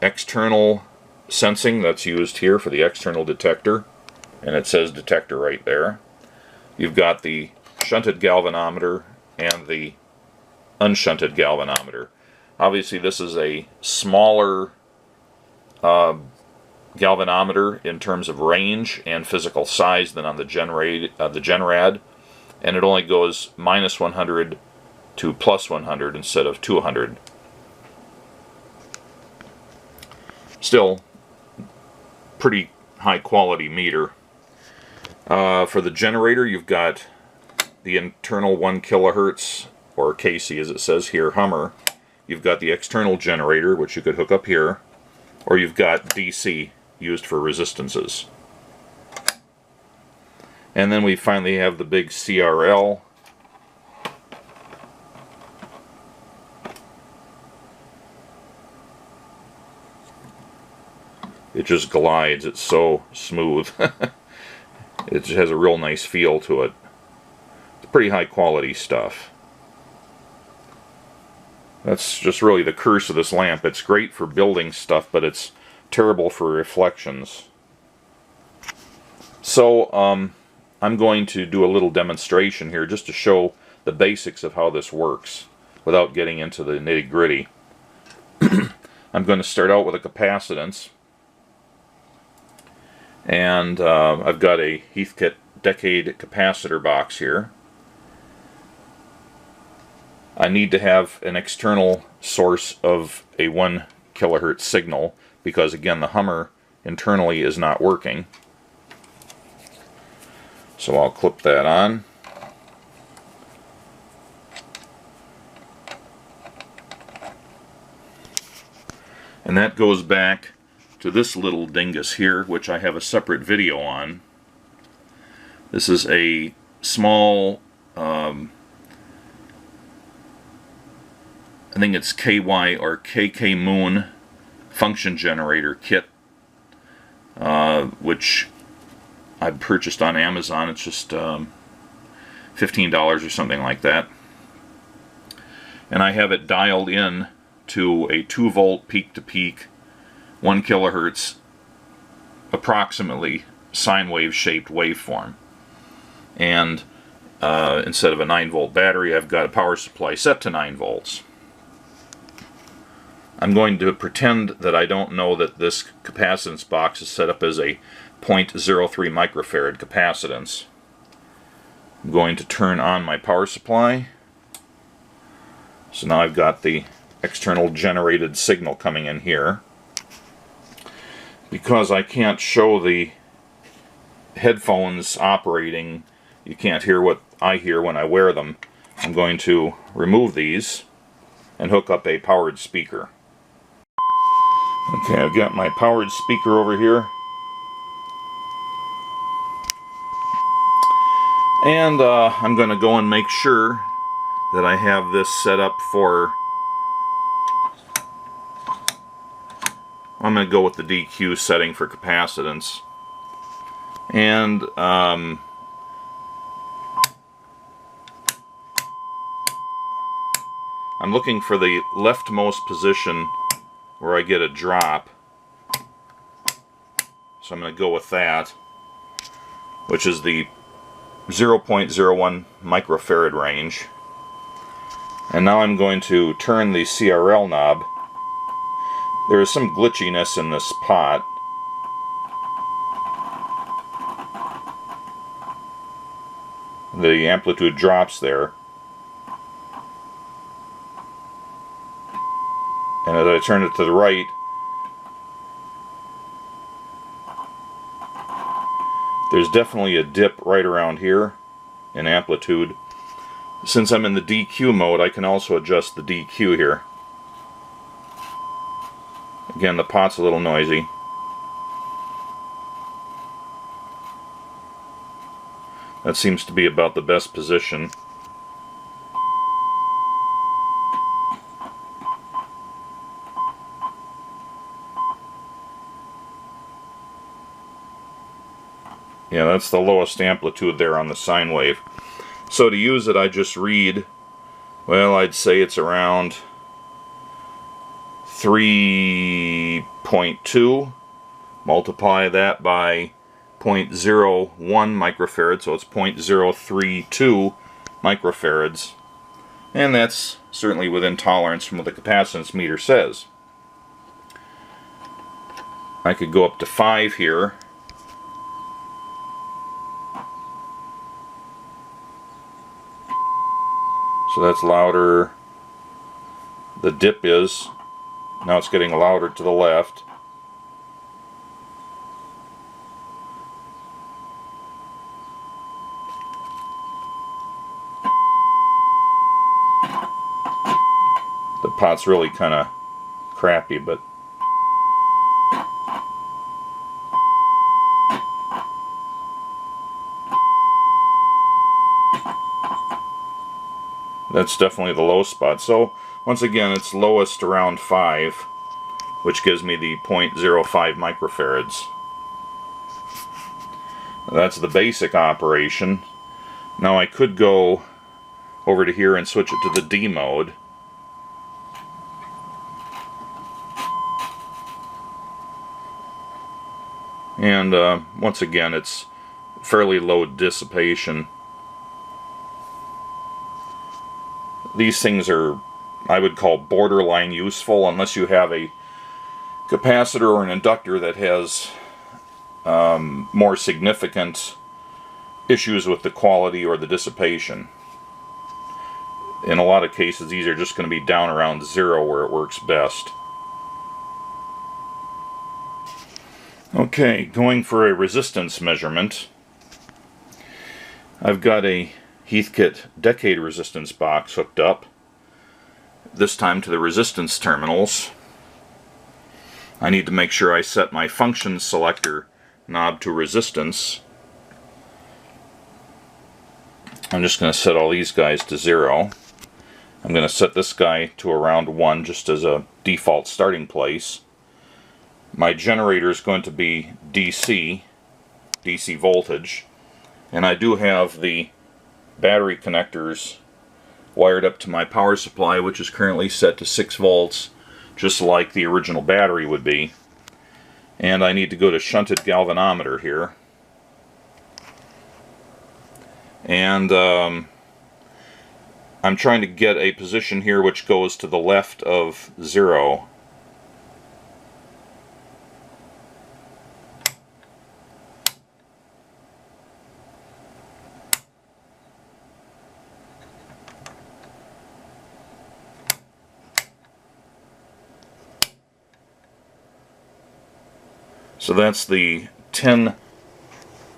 external sensing that's used here for the external detector, and it says detector right there. You've got the shunted galvanometer and the unshunted galvanometer. Obviously this is a smaller galvanometer in terms of range and physical size than on the Genrad. and it only goes minus 100 to plus 100 instead of 200. Still, pretty high quality meter. For the generator, you've got the internal 1 kilohertz, or KC as it says here, Hummer. You've got the external generator, which you could hook up here, or you've got DC used for resistances. And then we finally have the big CRL. It just glides, it's so smooth. It just has a real nice feel to it. It's pretty high quality stuff. That's just really the curse of this lamp. It's great for building stuff, but it's terrible for reflections. So, I'm going to do a little demonstration here just to show the basics of how this works without getting into the nitty-gritty. I'm going to start out with a capacitance. And I've got a Heathkit Decade capacitor box here. I need to have an external source of a 1 kilohertz signal because, again, the Hummer internally is not working. So I'll clip that on. And that goes back to this little dingus here, which I have a separate video on. This is a small, I think it's KY or KK Moon function generator kit, which I purchased on Amazon. It's just $15 or something like that. And I have it dialed in to a 2 volt peak to peak 1 kilohertz approximately sine wave shaped waveform. And instead of a 9 volt battery, I've got a power supply set to 9 volts. I'm going to pretend that I don't know that this capacitance box is set up as a 0.03 microfarad capacitance. I'm going to turn on my power supply. So now I've got the external generated signal coming in here. Because I can't show the headphones operating, you can't hear what I hear when I wear them, I'm going to remove these and hook up a powered speaker. Okay, I've got my powered speaker over here. And I'm going to go and make sure that I have this set up for... I'm going to go with the DQ setting for capacitance. And I'm looking for the leftmost position where I get a drop. So I'm going to go with that, which is the 0.01 microfarad range. And now I'm going to turn the CRL knob. There is some glitchiness in this pot. The amplitude drops there. And as I turn it to the right, there's definitely a dip right around here in amplitude. Since I'm in the DQ mode, I can also adjust the DQ here. Again, the pot's a little noisy. That seems to be about the best position. Yeah, that's the lowest amplitude there on the sine wave. So to use it, I just read, well, I'd say it's around 3.2. Multiply that by 0.01 microfarad, so it's 0.032 microfarads. And that's certainly within tolerance from what the capacitance meter says. I could go up to 5 here. So that's louder. The dip is. Now it's getting louder to the left. The pot's really kind of crappy, but that's definitely the low spot. So once again, it's lowest around 5, which gives me the 0.05 microfarads. That's the basic operation. Now I could go over to here and switch it to the D mode. And once again, it's fairly low dissipation. These things are, I would call, borderline useful unless you have a capacitor or an inductor that has more significant issues with the quality or the dissipation. In a lot of cases, these are just going to be down around 0 where it works best. Okay, going for a resistance measurement. I've got a Heathkit decade resistance box hooked up, this time to the resistance terminals. I need to make sure I set my function selector knob to resistance. I'm just going to set all these guys to 0. I'm going to set this guy to around 1 just as a default starting place. My generator is going to be DC voltage, and I do have the battery connectors wired up to my power supply, which is currently set to 6 volts, just like the original battery would be. And I need to go to shunted galvanometer here. And I'm trying to get a position here which goes to the left of 0. So that's the 10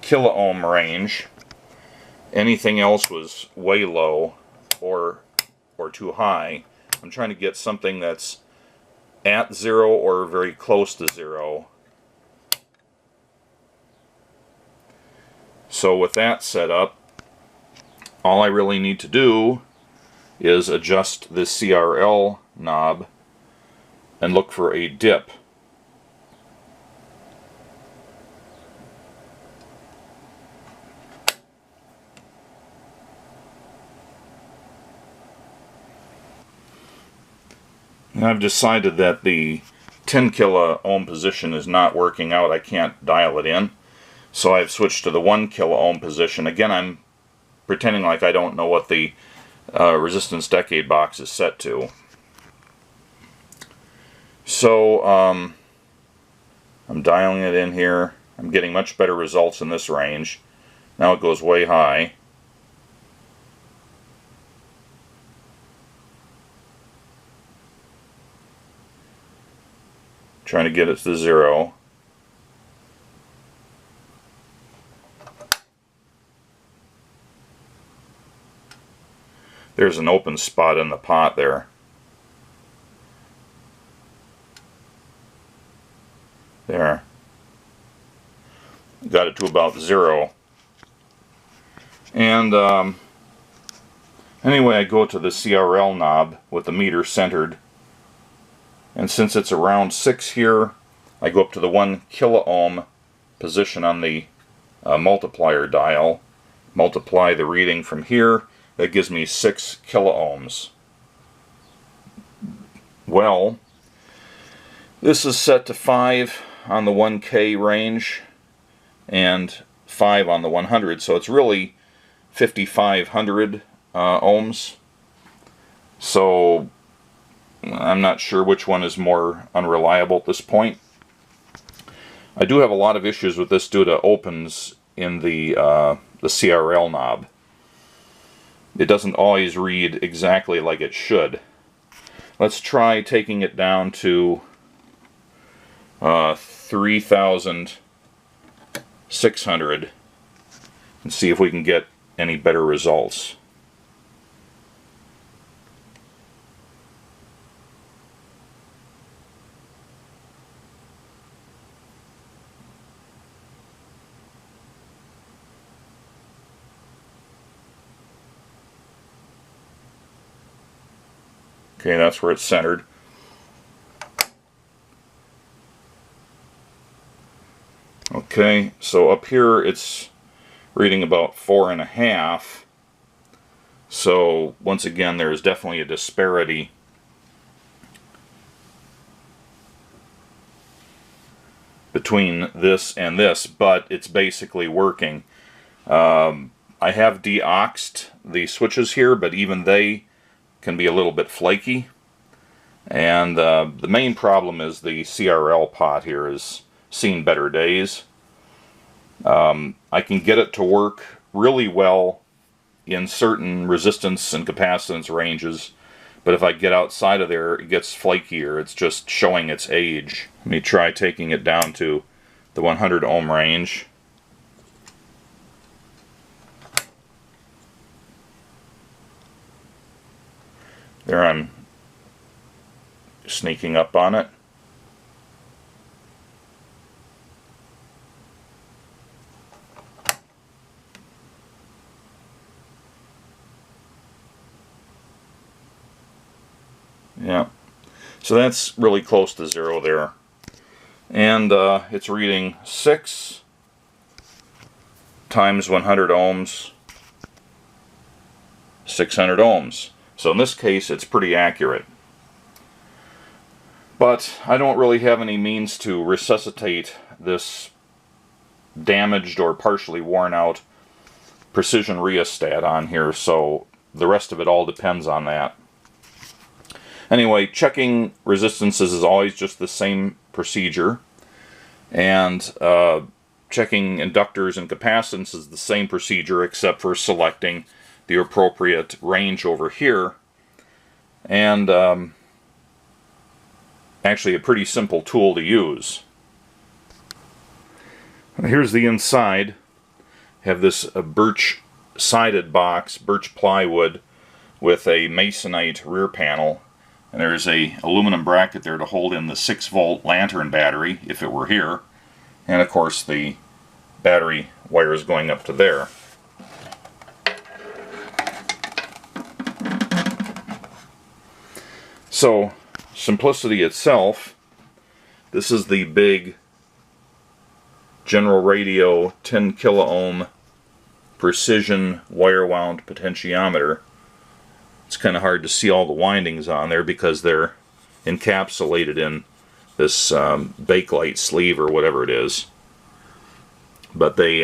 kilo ohm range. Anything else was way low or too high. I'm trying to get something that's at 0 or very close to 0. So with that set up, all I really need to do is adjust the CRL knob and look for a dip. And I've decided that the 10 kilo ohm position is not working out. I can't dial it in. So I've switched to the 1 kilo ohm position. Again, I'm pretending like I don't know what the resistance decade box is set to. So I'm dialing it in here. I'm getting much better results in this range. Now it goes way high. Trying to get it to 0. There's an open spot in the pot there. There. Got it to about 0. And anyway, I go to the CRL knob with the meter centered. And since it's around 6 here, I go up to the 1 kilo ohm position on the multiplier dial, multiply the reading from here. That gives me 6 kilo ohms. Well, this is set to 5 on the 1K range and 5 on the 100, so it's really 5,500 ohms. So I'm not sure which one is more unreliable at this point. I do have a lot of issues with this due to opens in the CRL knob. it doesn't always read exactly like it should. Let's try taking it down to 3,600 and see if we can get any better results. Okay, that's where it's centered. Okay, so up here it's reading about 4.5. So once again, there is definitely a disparity between this and this, but it's basically working. I have de-auxed the switches here, but even they can be a little bit flaky. And the main problem is the CRL pot here has seen better days. I can get it to work really well in certain resistance and capacitance ranges, but if I get outside of there, it gets flakier. It's just showing its age. Let me try taking it down to the 100 ohm range. There, I'm sneaking up on it. Yeah, so that's really close to zero there. And it's reading 6 times 100 ohms, 600 ohms. So in this case, it's pretty accurate. But I don't really have any means to resuscitate this damaged or partially worn out precision rheostat on here, so the rest of it all depends on that. Anyway, checking resistances is always just the same procedure, and checking inductors and capacitance is the same procedure except for selecting the appropriate range over here. And actually a pretty simple tool to use. Here's the inside. Have this birch sided box, birch plywood, with a masonite rear panel, and there's a aluminum bracket there to hold in the 6-volt lantern battery if it were here, and of course the battery wire is going up to there. So, simplicity itself, this is the big General Radio 10 kilo ohm precision wire wound potentiometer. It's kind of hard to see all the windings on there because they're encapsulated in this bakelite sleeve or whatever it is. But they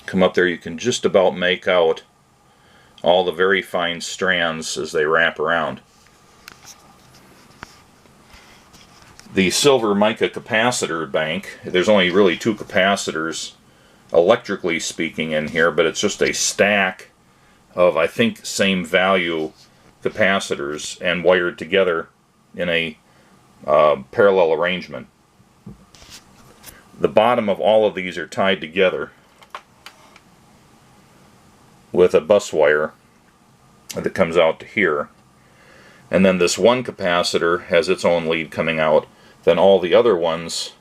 come up there, you can just about make out all the very fine strands as they wrap around. The silver mica capacitor bank, there's only really 2 capacitors electrically speaking in here, but it's just a stack of, I think, same value capacitors and wired together in a parallel arrangement. The bottom of all of these are tied together with a bus wire that comes out to here. And then this one capacitor has its own lead coming out. Then all the other ones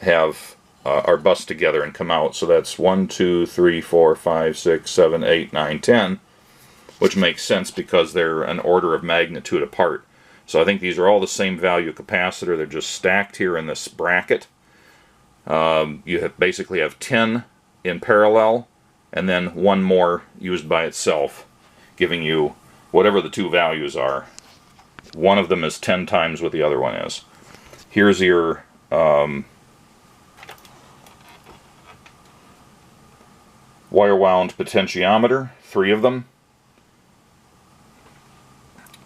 have are bussed together and come out. So that's 1, 2, 3, 4, 5, 6, 7, 8, 9, 10, which makes sense because they're an order of magnitude apart. So I think these are all the same value capacitor. They're just stacked here in this bracket. You basically have 10 in parallel, and then one more used by itself, giving you whatever the 2 values are. One of them is 10 times what the other one is. Here's your wire wound potentiometer, 3 of them.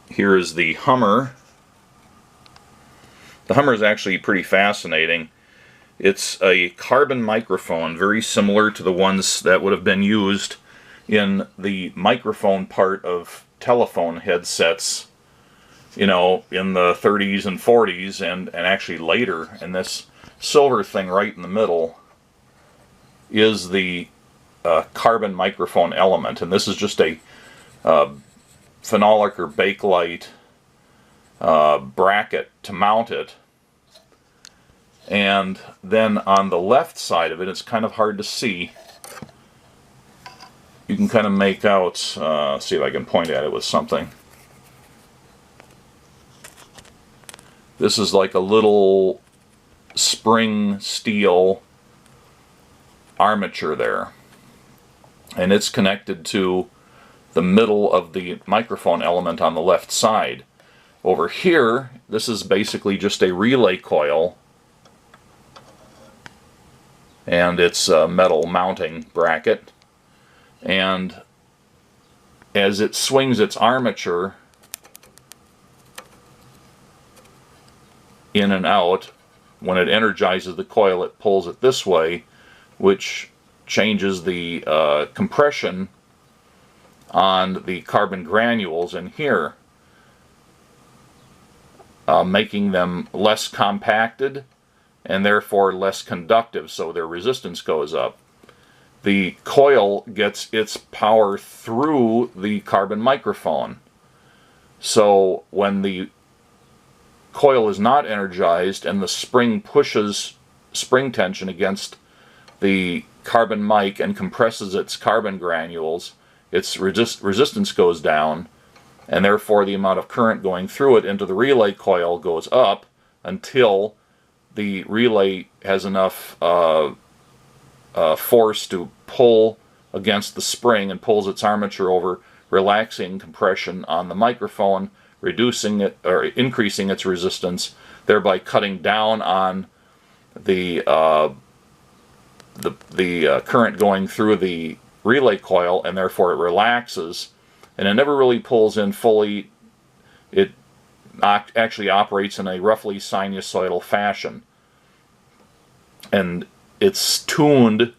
Here is the Hummer. The Hummer is actually pretty fascinating. It's a carbon microphone, very similar to the ones that would have been used in the microphone part of telephone headsets, you know, in the 30s and 40s, and actually later. And this silver thing right in the middle is the carbon microphone element. And this is just a phenolic or bakelite bracket to mount it. And then on the left side of it, it's kind of hard to see. You can kind of make out, see if I can point at it with something. This is like a little spring steel armature there. And it's connected to the middle of the microphone element on the left side. Over here, this is basically just a relay coil, and it's a metal mounting bracket. And as it swings its armature in and out, when it energizes the coil, it pulls it this way, which changes the compression on the carbon granules in here, making them less compacted and therefore less conductive, so their resistance goes up. The coil gets its power through the carbon microphone. So when the coil is not energized and the spring pushes spring tension against the carbon mic and compresses its carbon granules, its resistance goes down, and therefore the amount of current going through it into the relay coil goes up until the relay has enough force to pull against the spring and pulls its armature over, relaxing compression on the microphone, reducing it or increasing its resistance, thereby cutting down on the current going through the relay coil, and therefore it relaxes, and it never really pulls in fully. It actually operates in a roughly sinusoidal fashion, and it's tuned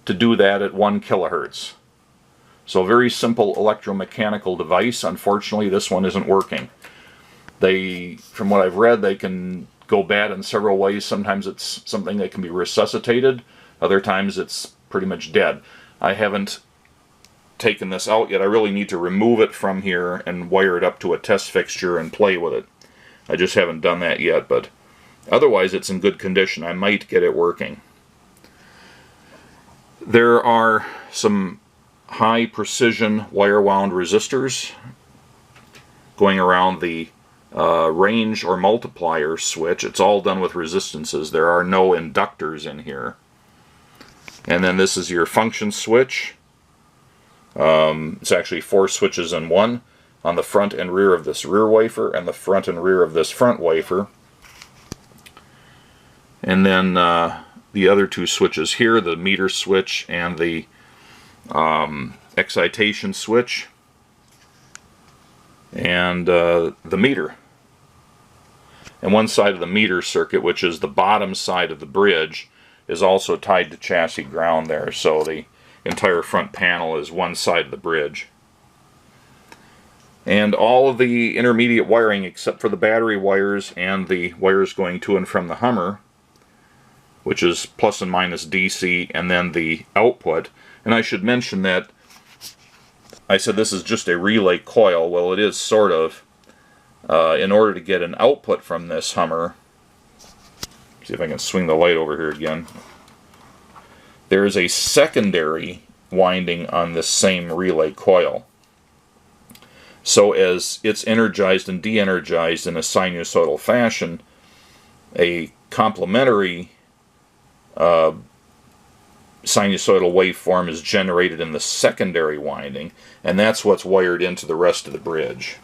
to do that at 1 kilohertz. So a very simple electromechanical device. Unfortunately, this one isn't working. From what I've read, they can go bad in several ways. Sometimes it's something that can be resuscitated. Other times it's pretty much dead. I haven't taken this out yet. I really need to remove it from here and wire it up to a test fixture and play with it. I just haven't done that yet, but otherwise it's in good condition. I might get it working. There are some high precision wire wound resistors going around the range or multiplier switch. It's all done with resistances. There are no inductors in here. And then this is your function switch. It's actually 4 switches in one, on the front and rear of this rear wafer and the front and rear of this front wafer. And then the other 2 switches here, the meter switch and the excitation switch, and the meter. And one side of the meter circuit, which is the bottom side of the bridge, is also tied to chassis ground there, so the entire front panel is one side of the bridge. And all of the intermediate wiring, except for the battery wires and the wires going to and from the Hummer, which is plus and minus DC, and then the output. And I should mention that I said this is just a relay coil. Well, it is sort of. In order to get an output from this Hummer, see if I can swing the light over here again, there is a secondary winding on this same relay coil. So as it's energized and de-energized in a sinusoidal fashion, a complementary sinusoidal waveform is generated in the secondary winding, and that's what's wired into the rest of the bridge.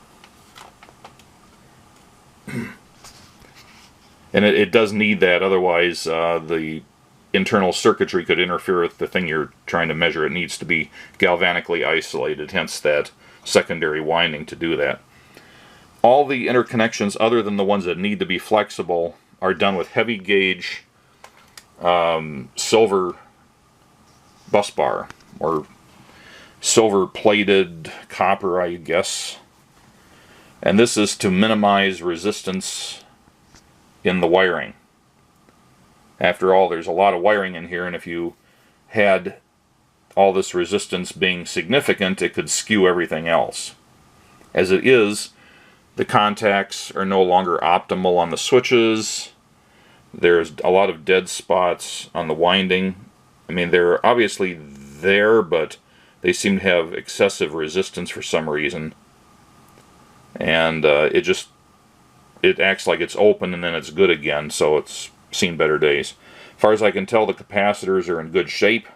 And it does need that, otherwise the internal circuitry could interfere with the thing you're trying to measure. It needs to be galvanically isolated, hence that secondary winding to do that. All the interconnections other than the ones that need to be flexible are done with heavy gauge silver bus bar, or silver-plated copper, I guess. And this is to minimize resistance in the wiring. After all, there's a lot of wiring in here, and if you had all this resistance being significant, it could skew everything else. As it is, the contacts are no longer optimal on the switches. There's a lot of dead spots on the winding. I mean, they're obviously there, but they seem to have excessive resistance for some reason. And it acts like it's open and then it's good again, so it's seen better days. As far as I can tell, the capacitors are in good shape,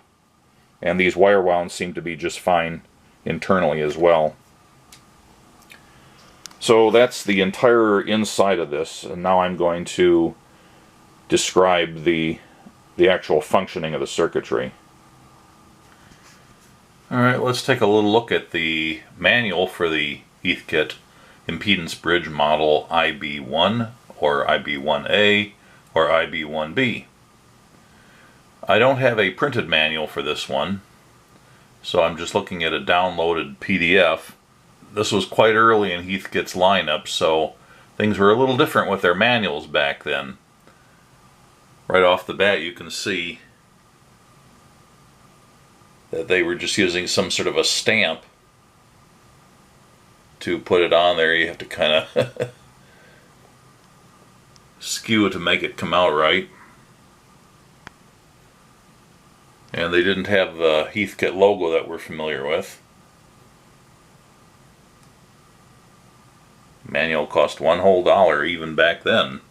and these wire wounds seem to be just fine internally as well. So that's the entire inside of this, and now I'm going to describe the actual functioning of the circuitry. Alright, let's take a little look at the manual for the Heathkit Impedance Bridge model IB-1 or IB-1A or IB-1B. I don't have a printed manual for this one, so I'm just looking at a downloaded PDF. This was quite early in Heathkit's lineup, so things were a little different with their manuals back then. Right off the bat you can see that they were just using some sort of a stamp to put it on there. You have to kind of skew it to make it come out right. And they didn't have the Heathkit logo that we're familiar with. Manual cost $1 whole even back then.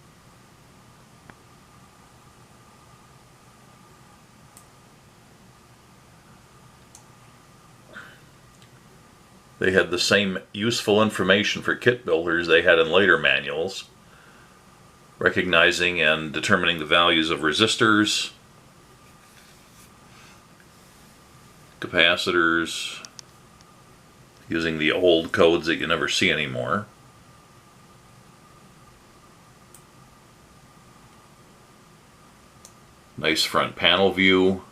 They had the same useful information for kit builders they had in later manuals, recognizing and determining the values of resistors, capacitors, using the old codes that you never see anymore. Nice front panel view.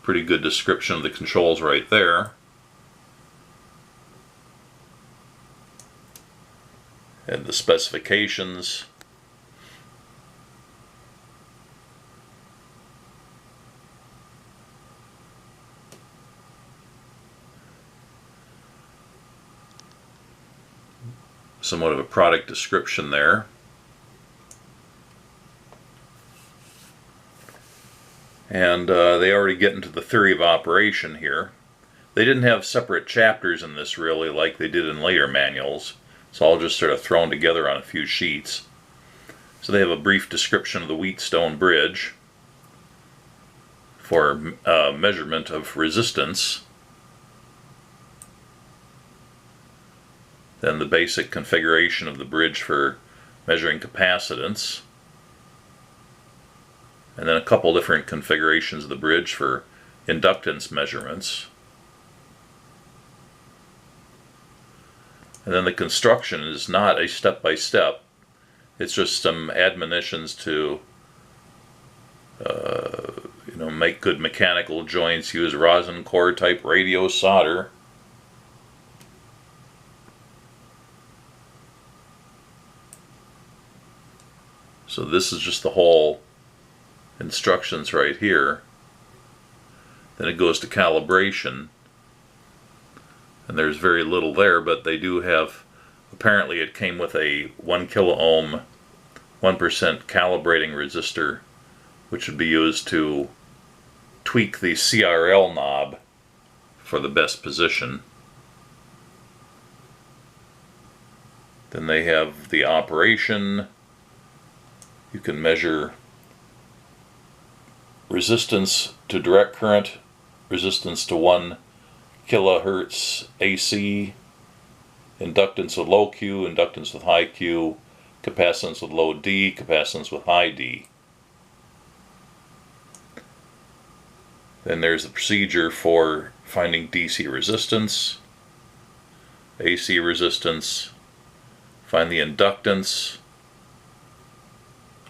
Pretty good description of the controls right there. And the specifications. Somewhat of a product description there. And they already get into the theory of operation here. They didn't have separate chapters in this really like they did in later manuals. It's all just sort of thrown together on a few sheets. So they have a brief description of the Wheatstone Bridge for measurement of resistance. Then the basic configuration of the bridge for measuring capacitance. And then a couple different configurations of the bridge for inductance measurements. And then the construction is not a step-by-step. It's just some admonitions to make good mechanical joints, use rosin core type radio solder. So this is just the whole instructions right here. Then it goes to calibration, and there's very little there, but they do have, apparently it came with a 1 kilo ohm 1% calibrating resistor, which would be used to tweak the CRL knob for the best position. Then they have the operation. You can measure resistance to direct current, resistance to 1 kilohertz AC, inductance with low Q, inductance with high Q, capacitance with low D, capacitance with high D. Then there's the procedure for finding DC resistance, AC resistance, find the inductance,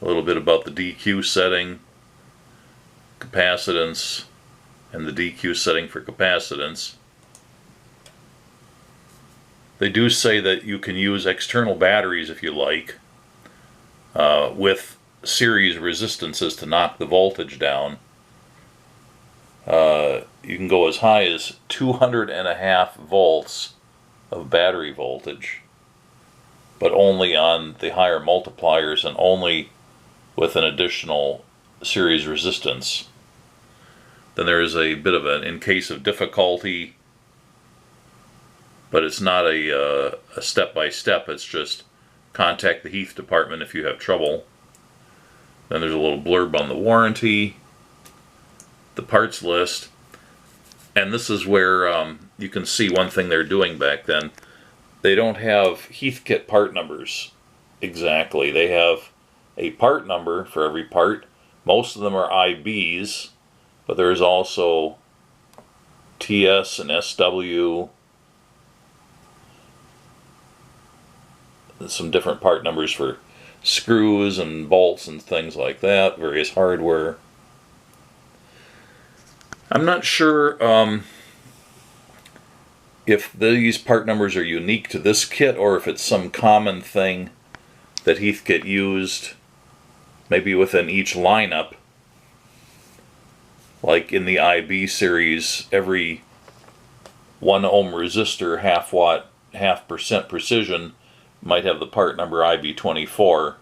a little bit about the DQ setting, capacitance and the DQ setting for capacitance. They do say that you can use external batteries if you like, with series resistances to knock the voltage down. You can go as high as 200.5 volts of battery voltage, but only on the higher multipliers and only with an additional series resistance. Then there is a bit of an in case of difficulty, but it's not a step-by-step, it's just contact the Heath department if you have trouble. Then there's a little blurb on the warranty, the parts list, and this is where you can see one thing they're doing back then. They don't have Heathkit part numbers exactly. They have a part number for every part. Most of them are IBs, but there's also TS and SW, some different part numbers for screws and bolts and things like that, various hardware. I'm not sure if these part numbers are unique to this kit or if it's some common thing that Heathkit used maybe within each lineup. Like in the IB series, every 1 ohm resistor, half watt, 0.5% precision might have the part number IB24.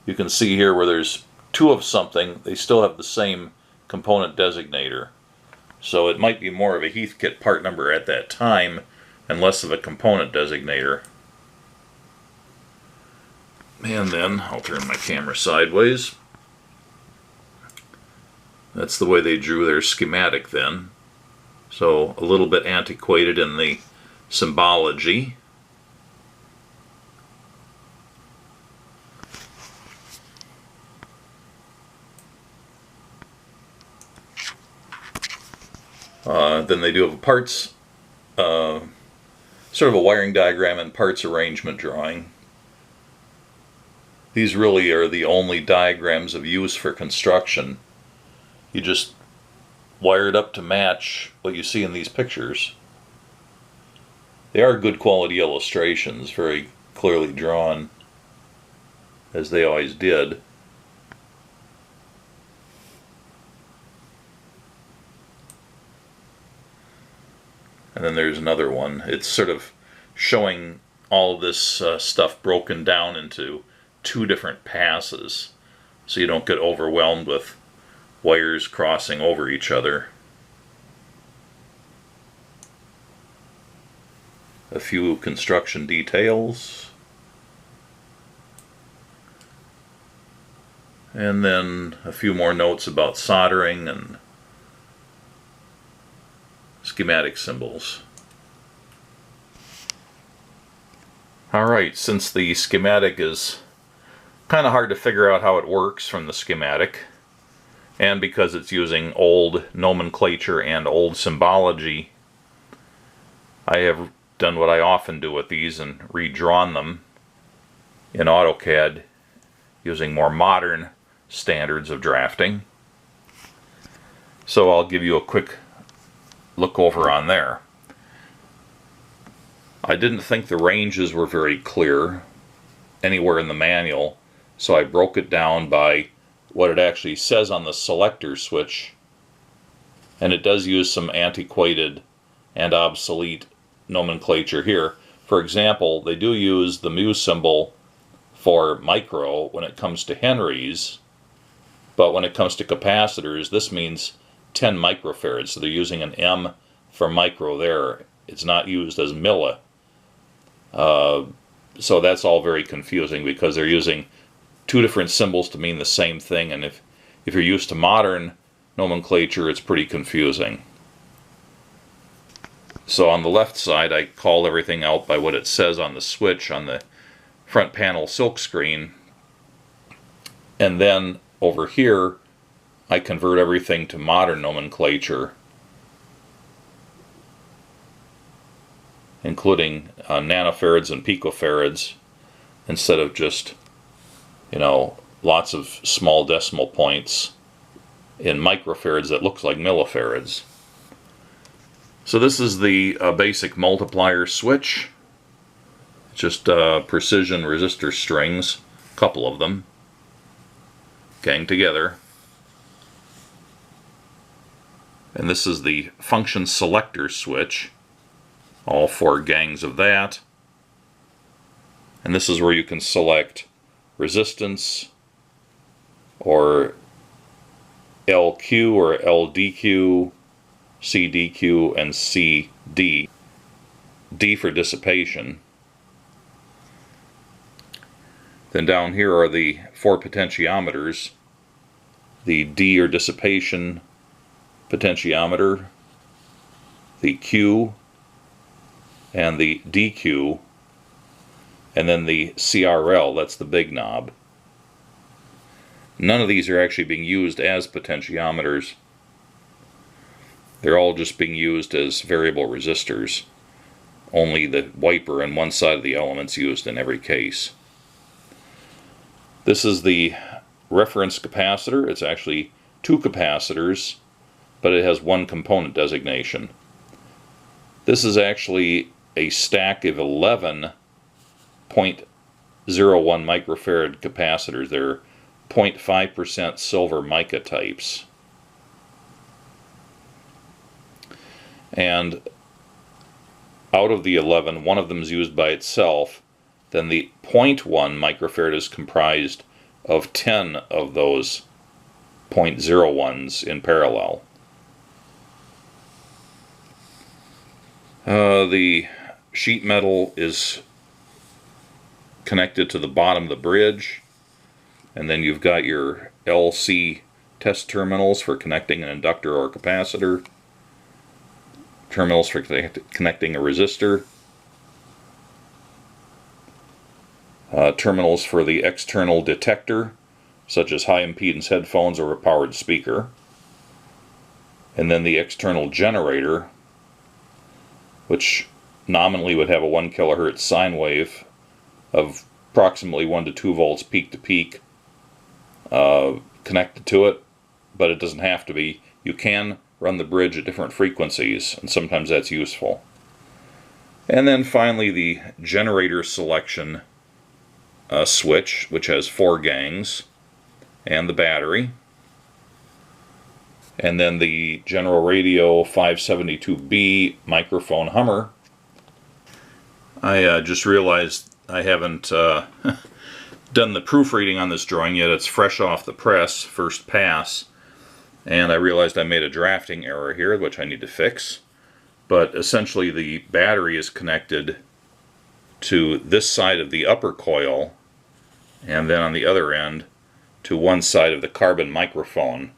You can see here where there's 2 of something, they still have the same component designator. So it might be more of a Heathkit part number at that time and less of a component designator. And then I'll turn my camera sideways. That's the way they drew their schematic then. So a little bit antiquated in the symbology. Then they do have a parts, sort of a wiring diagram and parts arrangement drawing. These really are the only diagrams of use for construction. You just wire it up to match what you see in these pictures. They are good quality illustrations, very clearly drawn, as they always did. And then there's another one. It's sort of showing all of this stuff broken down into 2 different passes, so you don't get overwhelmed with wires crossing over each other. A few construction details. And then a few more notes about soldering and schematic symbols. Alright, since the schematic is kind of hard to figure out how it works from the schematic, and because it's using old nomenclature and old symbology, I have done what I often do with these and redrawn them in AutoCAD using more modern standards of drafting. So I'll give you a quick look over on there. I didn't think the ranges were very clear anywhere in the manual, so I broke it down by what it actually says on the selector switch, and it does use some antiquated and obsolete nomenclature here. For example, they do use the mu symbol for micro when it comes to Henrys, but when it comes to capacitors, this means 10 microfarads, so they're using an M for micro there. It's not used as milli. So that's all very confusing because they're using 2 different symbols to mean the same thing, and if you're used to modern nomenclature, it's pretty confusing. So on the left side, I call everything out by what it says on the switch on the front panel silkscreen, and then over here I convert everything to modern nomenclature, including nanofarads and picofarads, instead of just, lots of small decimal points in microfarads that looks like millifarads. So this is the basic multiplier switch. It's just precision resistor strings, a couple of them, gang together. And this is the function selector switch, all 4 gangs of that. And this is where you can select resistance, or LQ or LDQ, CDQ, and CD. D for dissipation. Then down here are the 4 potentiometers. The D or dissipation potentiometer, the Q, and the DQ, and then the CRL, that's the big knob. None of these are actually being used as potentiometers. They're all just being used as variable resistors. Only the wiper and one side of the element's used in every case. This is the reference capacitor. It's actually 2 capacitors, but it has 1 component designation. This is actually a stack of 11 0.01 microfarad capacitors. They're 0.5% silver mica types. And out of the 11, one of them is used by itself. Then the 0.1 microfarad is comprised of 10 of those 0.01s in parallel. The sheet metal is connected to the bottom of the bridge, and then you've got your LC test terminals for connecting an inductor or capacitor, terminals for connecting a resistor, terminals for the external detector, such as high impedance headphones or a powered speaker, and then the external generator, which nominally would have a 1 kilohertz sine wave of approximately 1 to 2 volts peak to peak connected to it, but it doesn't have to be. You can run the bridge at different frequencies, and sometimes that's useful. And then finally the generator selection switch, which has 4 gangs, and the battery. And then the General Radio 572B microphone hummer. I just realized I haven't done the proofreading on this drawing yet. It's fresh off the press, first pass, and I realized I made a drafting error here, which I need to fix. But essentially the battery is connected to this side of the upper coil, and then on the other end to one side of the carbon microphone,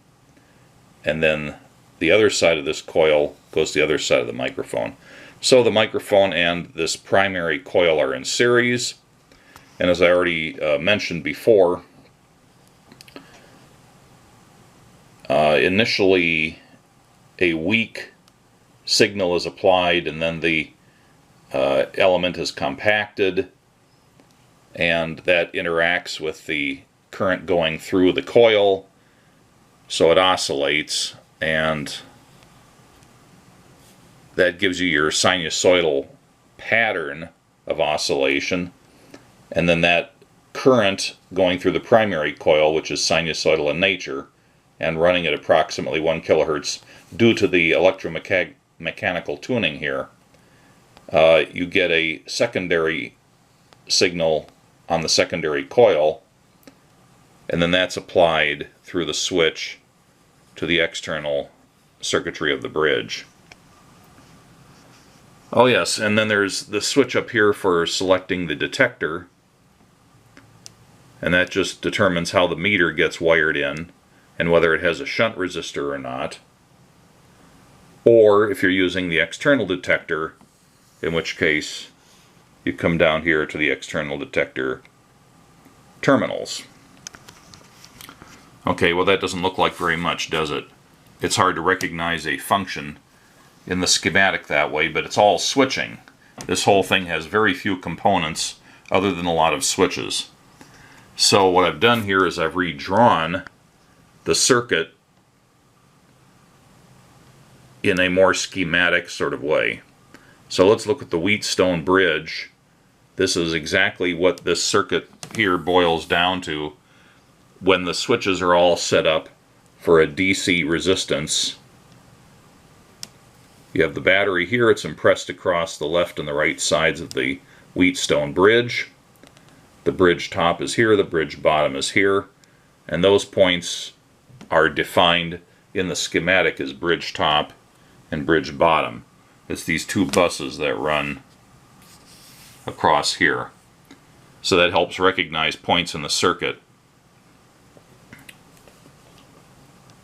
and then the other side of this coil goes to the other side of the microphone. So the microphone and this primary coil are in series, and as I already mentioned before, initially a weak signal is applied, and then the element is compacted, and that interacts with the current going through the coil, so it oscillates, and that gives you your sinusoidal pattern of oscillation, and then that current going through the primary coil, which is sinusoidal in nature and running at approximately 1 kilohertz due to the electromechanical tuning here, you get a secondary signal on the secondary coil, and then that's applied through the switch to the external circuitry of the bridge. Oh yes, and then there's the switch up here for selecting the detector, and that just determines how the meter gets wired in and whether it has a shunt resistor or not. Or if you're using the external detector, in which case you come down here to the external detector terminals. Okay, well that doesn't look like very much, does it? It's hard to recognize a function in the schematic that way, but it's all switching. This whole thing has very few components other than a lot of switches. So what I've done here is I've redrawn the circuit in a more schematic sort of way. So let's look at the Wheatstone Bridge. This is exactly what this circuit here boils down to when the switches are all set up for a DC resistance. You have the battery here. It's impressed across the left and the right sides of the Wheatstone Bridge. The bridge top is here, the bridge bottom is here, and those points are defined in the schematic as bridge top and bridge bottom. It's these two buses that run across here. So that helps recognize points in the circuit.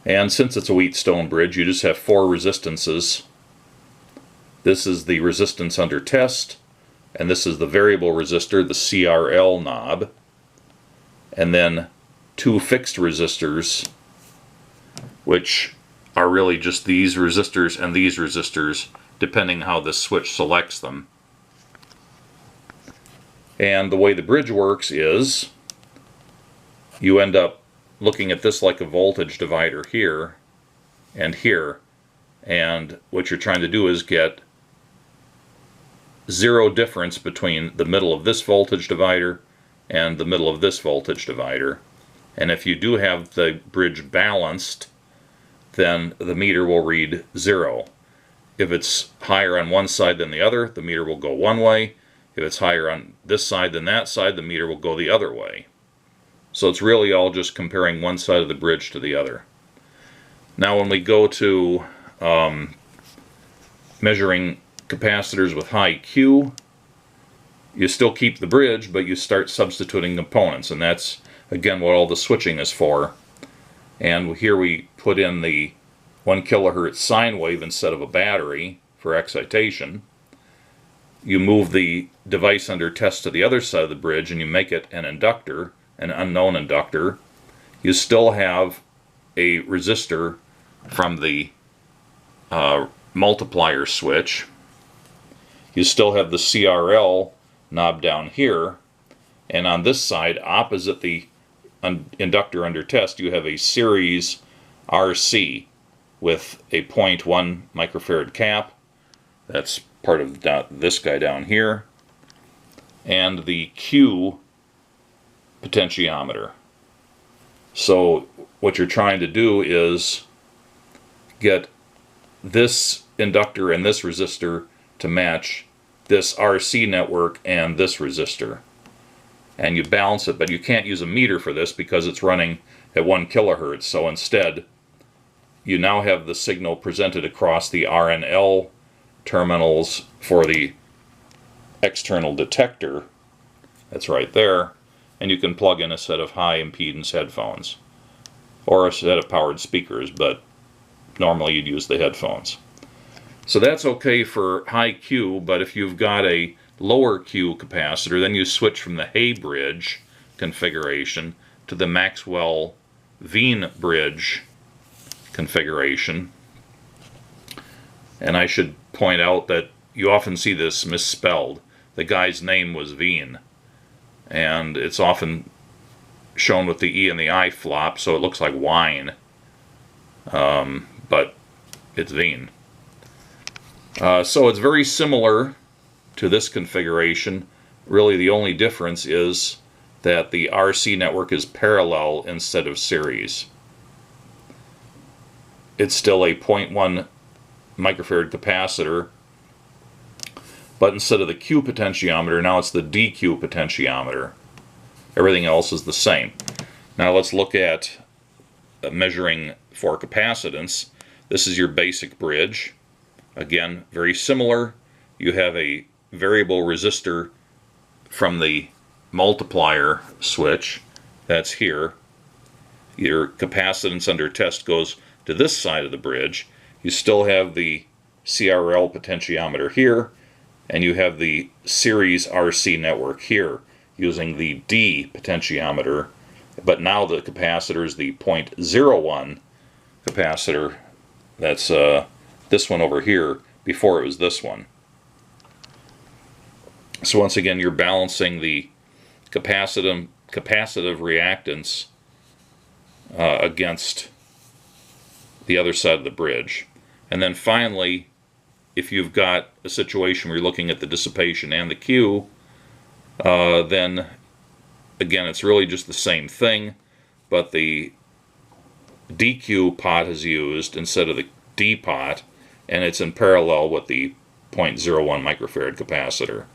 And since it's a Wheatstone bridge, you just have 4 resistances. This is the resistance under test, and this is the variable resistor, the CRL knob, and then 2 fixed resistors, which are really just these resistors and these resistors, depending how the switch selects them. And the way the bridge works is you end up looking at this like a voltage divider here and here, and what you're trying to do is get 0 difference between the middle of this voltage divider and the middle of this voltage divider. And if you do have the bridge balanced, then the meter will read 0. If it's higher on one side than the other, the meter will go one way. If it's higher on this side than that side, the meter will go the other way. So it's really all just comparing one side of the bridge to the other. Now when we go to measuring capacitors with high Q, you still keep the bridge, but you start substituting components, and that's again what all the switching is for. And here we put in the 1 kilohertz sine wave instead of a battery for excitation. You move the device under test to the other side of the bridge and you make it an inductor, an unknown inductor. You still have a resistor from the multiplier switch. You still have the CRL knob down here, and on this side, opposite the inductor under test, you have a series RC with a 0.1 microfarad cap. That's part of this guy down here, and the Q potentiometer. So what you're trying to do is get this inductor and this resistor to match this RC network and this resistor, and you balance it, but you can't use a meter for this because it's running at 1 kilohertz. So instead you now have the signal presented across the RNL terminals for the external detector. That's right there, and you can plug in a set of high impedance headphones or a set of powered speakers, but normally you'd use the headphones. So that's okay for high Q, but if you've got a lower Q capacitor, then you switch from the Hay bridge configuration to the Maxwell Veen bridge configuration. And I should point out that you often see this misspelled. The guy's name was Veen, and it's often shown with the E and the I flop, so it looks like wine, but it's Veen. So it's very similar to this configuration. Really the only difference is that the RC network is parallel instead of series. It's still a 0.1 microfarad capacitor, but instead of the Q potentiometer, now it's the DQ potentiometer. Everything else is the same. Now let's look at measuring for capacitance. This is your basic bridge. Again, very similar. You have a variable resistor from the multiplier switch. That's here. Your capacitance under test goes to this side of the bridge. You still have the CRL potentiometer here, and you have the series RC network here using the D potentiometer, but now the capacitor is the 0.01 capacitor. That's this one over here. Before it was this one. So once again, you're balancing the capacitive reactance against the other side of the bridge. And then finally, if you've got a situation where you're looking at the dissipation and the Q, then again it's really just the same thing, but the DQ pot is used instead of the D pot, and it's in parallel with the 0.01 microfarad capacitor.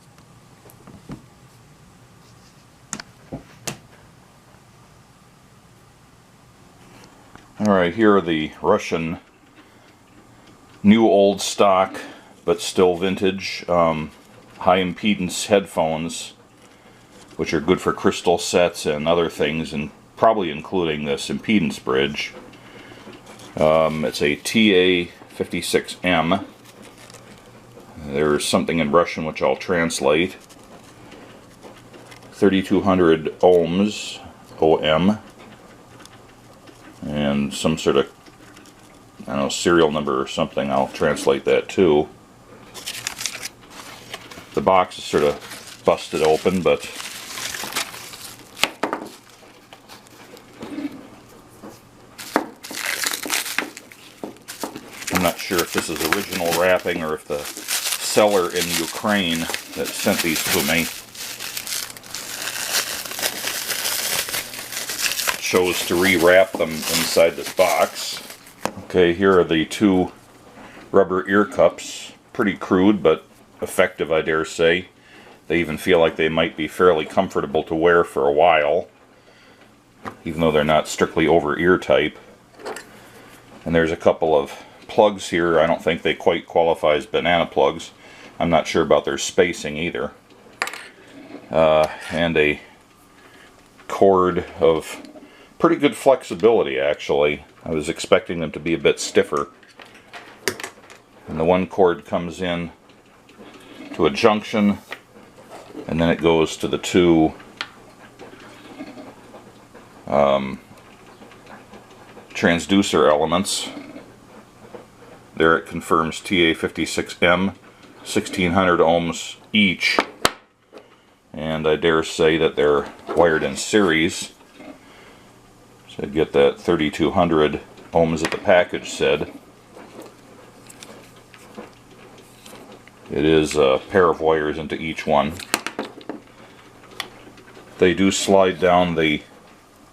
Alright, here are the Russian new old stock, but still vintage, high impedance headphones, which are good for crystal sets and other things, and probably including this Impedance Bridge. It's a TA56M. There's something in Russian which I'll translate. 3200 ohms, OM, and some sort of, I don't know, serial number or something. I'll translate that too. The box is sort of busted open, but I'm not sure if this is original wrapping or if the seller in Ukraine that sent these to me chose to rewrap them inside this box. Okay, here are the two rubber ear cups. Pretty crude, but effective, I dare say. They even feel like they might be fairly comfortable to wear for a while, even though they're not strictly over-ear type. And there's a couple of plugs here. I don't think they quite qualify as banana plugs. I'm not sure about their spacing either. And a cord of pretty good flexibility, actually. I was expecting them to be a bit stiffer. And the one cord comes in to a junction, and then it goes to the two transducer elements. There it confirms TA56M, 1600 ohms each, and I dare say that they're wired in series. So I get that 3200 ohms that the package said. It is a pair of wires into each one. They do slide down the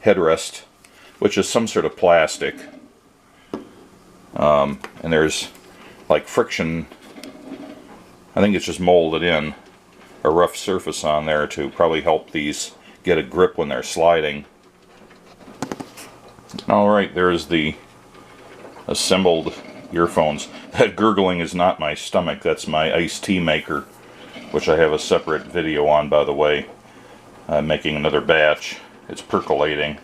headrest, which is some sort of plastic. And there's like friction, I think it's just molded in, a rough surface on there to probably help these get a grip when they're sliding. Alright, there's the assembled earphones. That gurgling is not my stomach, that's my iced tea maker, which I have a separate video on, by the way. I'm making another batch. It's percolating.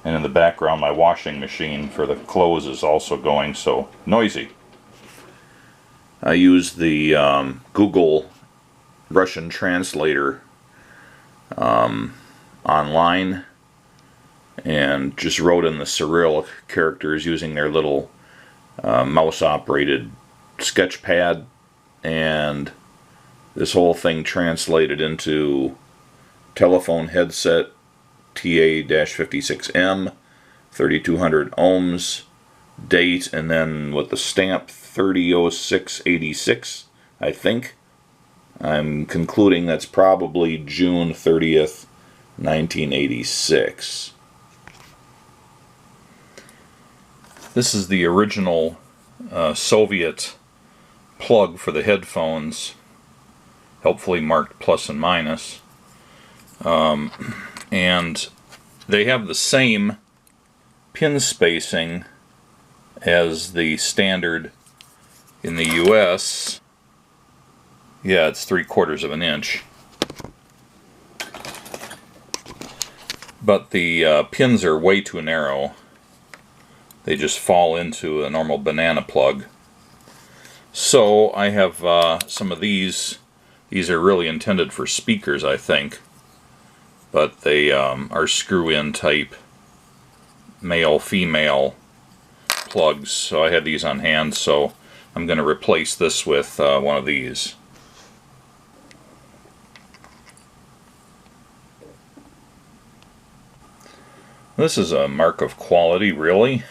And in the background my washing machine for the clothes is also going, so noisy. I used the Google Russian translator online and just wrote in the Cyrillic characters using their little mouse operated sketch pad, and this whole thing translated into telephone headset TA-56M, 3200 ohms, date, and then with the stamp 30/06/86, I think. I'm concluding that's probably June 30th, 1986. This is the original Soviet plug for the headphones, helpfully marked plus and minus. And they have the same pin spacing as the standard in the US. Yeah, it's 3/4 of an inch. But the pins are way too narrow. They just fall into a normal banana plug. So I have some of these. These are really intended for speakers, I think. But they are screw-in type male-female plugs. So I had these on hand, so I'm going to replace this with one of these. This is a mark of quality, really.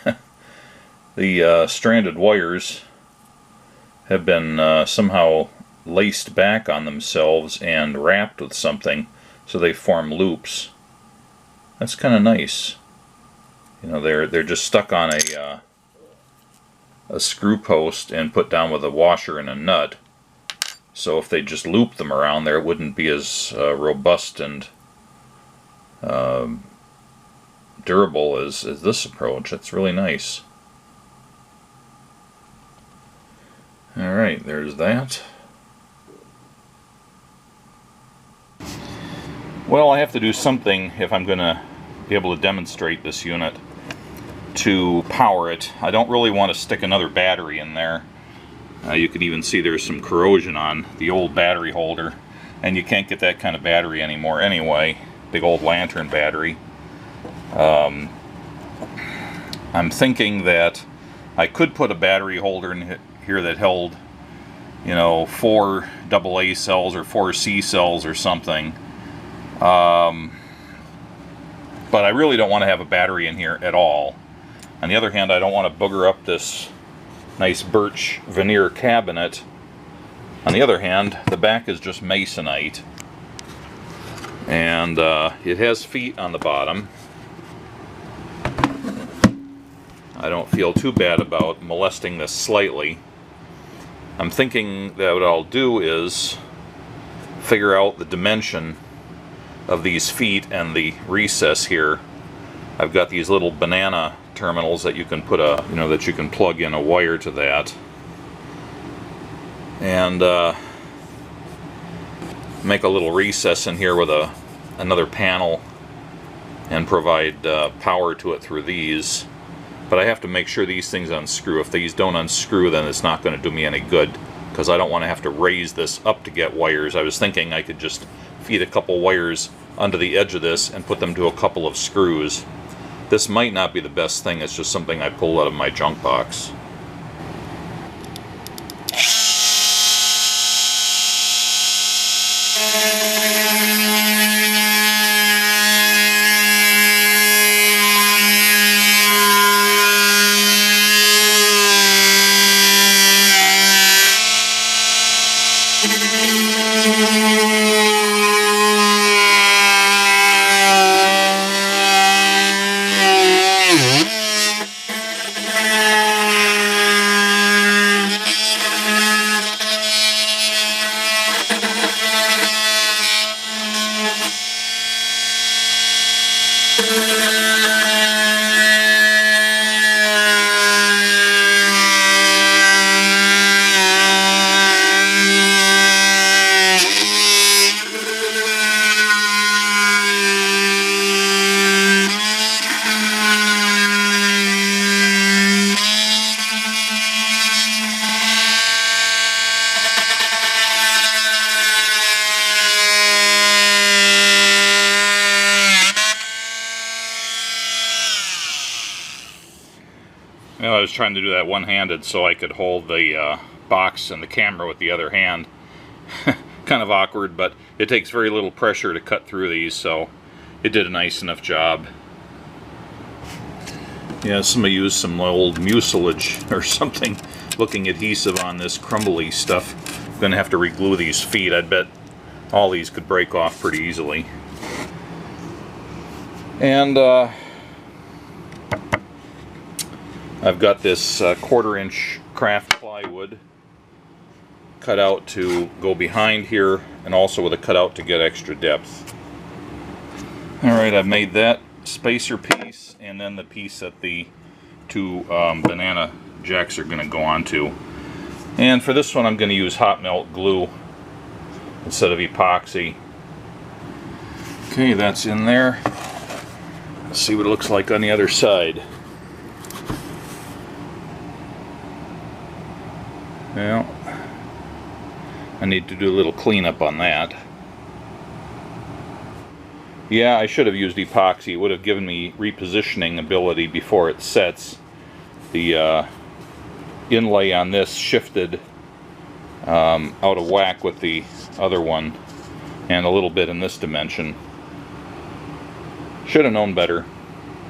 The stranded wires have been somehow laced back on themselves and wrapped with something so they form loops. That's kind of nice. You know, they're just stuck on a screw post and put down with a washer and a nut. So if they just loop them around there, it wouldn't be as robust and durable as this approach. That's really nice. Alright, there's that. Well, I have to do something if I'm going to be able to demonstrate this unit to power it. I don't really want to stick another battery in there. You could even see there's some corrosion on the old battery holder, and you can't get that kind of battery anymore anyway. Big old lantern battery. I'm thinking that I could put a battery holder in here that held, you know, 4 AA cells or 4 C cells or something. But I really don't want to have a battery in here at all. On the other hand, I don't want to booger up this nice birch veneer cabinet. On the other hand, the back is just masonite. And it has feet on the bottom. I don't feel too bad about molesting this slightly. I'm thinking that what I'll do is figure out the dimension of these feet and the recess here. I've got these little banana terminals that you can put that you can plug in a wire to that, and make a little recess in here with another panel and provide power to it through these. But I have to make sure these things unscrew. If these don't unscrew, then it's not going to do me any good, because I don't want to have to raise this up to get wires. I was thinking I could just feed a couple wires under the edge of this and put them to a couple of screws. This might not be the best thing. It's just something I pulled out of my junk box. Well, I was trying to do that one-handed so I could hold the box and the camera with the other hand. Kind of awkward, but it takes very little pressure to cut through these, so it did a nice enough job. Yeah, somebody used some old mucilage or something looking adhesive on this crumbly stuff. I'm going to have to reglue these feet. I'd bet all these could break off pretty easily. And I've got this 1/4 inch craft plywood cut out to go behind here, and also with a cutout to get extra depth. Alright, I've made that spacer piece, and then the piece that the 2 banana jacks are going to go onto. And for this one I'm going to use hot melt glue instead of epoxy. Okay, that's in there. Let's see what it looks like on the other side. Well, I need to do a little cleanup on that. Yeah, I should have used epoxy. It would have given me repositioning ability before it sets. The inlay on this shifted out of whack with the other one, and a little bit in this dimension. Should have known better.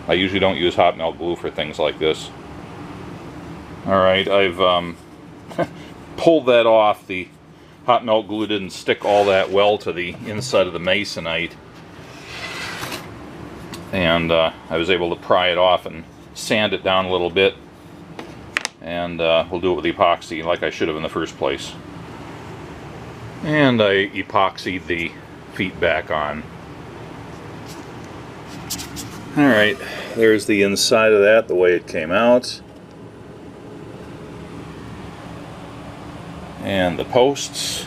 I usually don't use hot melt glue for things like this. Alright, I've pulled that off. The hot melt glue didn't stick all that well to the inside of the masonite. And I was able to pry it off and sand it down a little bit. And we'll do it with epoxy like I should have in the first place. And I epoxied the feet back on. Alright, there's the inside of that, the way it came out. And the posts.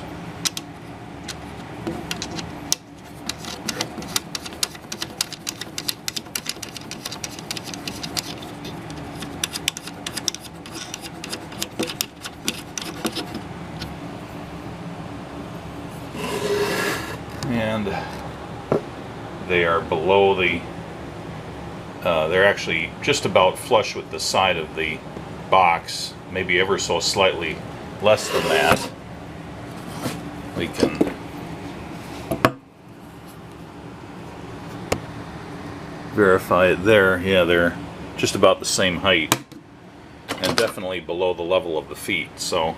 And they are below the, they're actually just about flush with the side of the box, maybe ever so slightly less than that. We can verify it there. Yeah, they're just about the same height and definitely below the level of the feet, so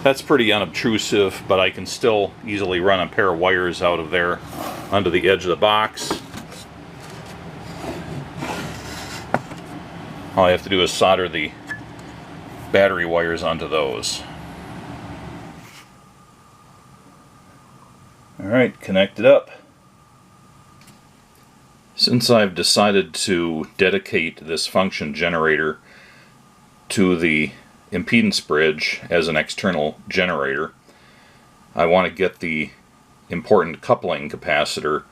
that's pretty unobtrusive, but I can still easily run a pair of wires out of there under the edge of the box. All I have to do is solder the battery wires onto those. Alright, connect it up. Since I've decided to dedicate this function generator to the impedance bridge as an external generator, I want to get the important coupling capacitor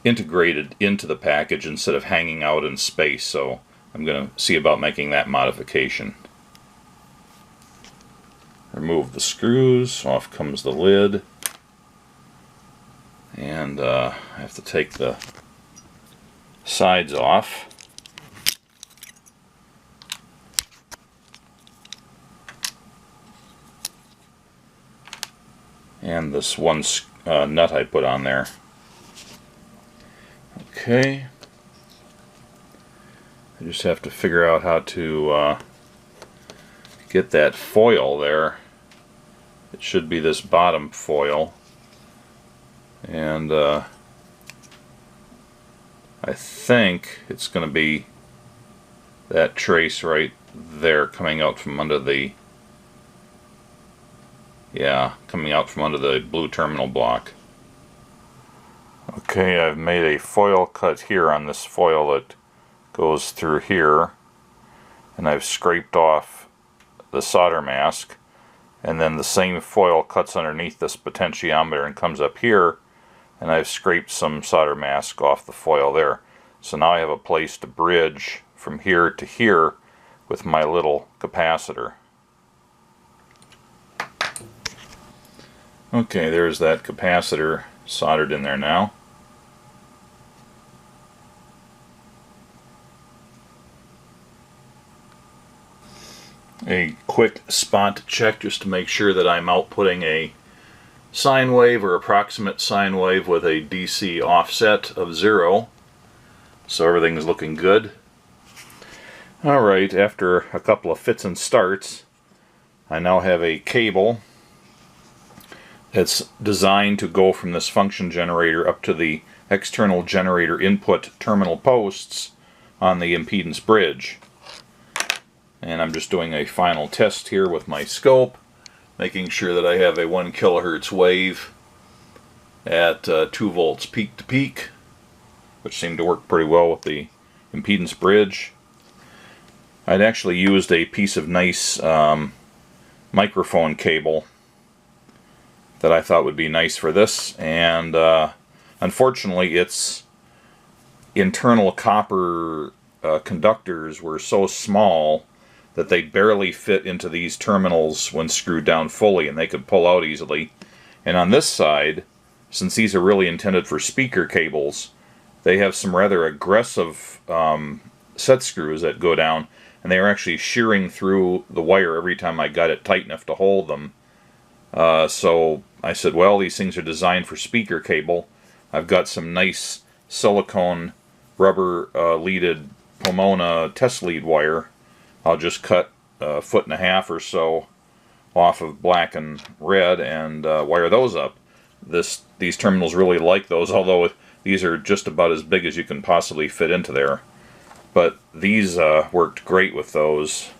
integrated into the package instead of hanging out in space, so I'm going to see about making that modification. Remove the screws, off comes the lid, and I have to take the sides off. And this one nut I put on there. Okay. I just have to figure out how to get that foil there. It should be this bottom foil. And I think it's going to be that trace right there coming out from under the, yeah, coming out from under the blue terminal block. Okay, I've made a foil cut here on this foil that goes through here, and I've scraped off the solder mask, and then the same foil cuts underneath this potentiometer and comes up here, and I've scraped some solder mask off the foil there. So now I have a place to bridge from here to here with my little capacitor. Okay, there's that capacitor soldered in there now. A quick spot check just to make sure that I'm outputting a sine wave or approximate sine wave with a DC offset of 0. So everything is looking good. Alright, after a couple of fits and starts, I now have a cable that's designed to go from this function generator up to the external generator input terminal posts on the impedance bridge. And I'm just doing a final test here with my scope, making sure that I have a 1 kilohertz wave at 2 volts peak to peak, which seemed to work pretty well with the impedance bridge. I'd actually used a piece of nice microphone cable that I thought would be nice for this, and unfortunately its internal copper conductors were so small that they barely fit into these terminals when screwed down fully, and they could pull out easily. And on this side, since these are really intended for speaker cables, they have some rather aggressive set screws that go down, and they are actually shearing through the wire every time I got it tight enough to hold them. So I said, well, these things are designed for speaker cable. I've got some nice silicone rubber leaded Pomona test lead wire. I'll just cut a 1.5 feet or so off of black and red and wire those up. These terminals really like those, although these are just about as big as you can possibly fit into there. But these worked great with those,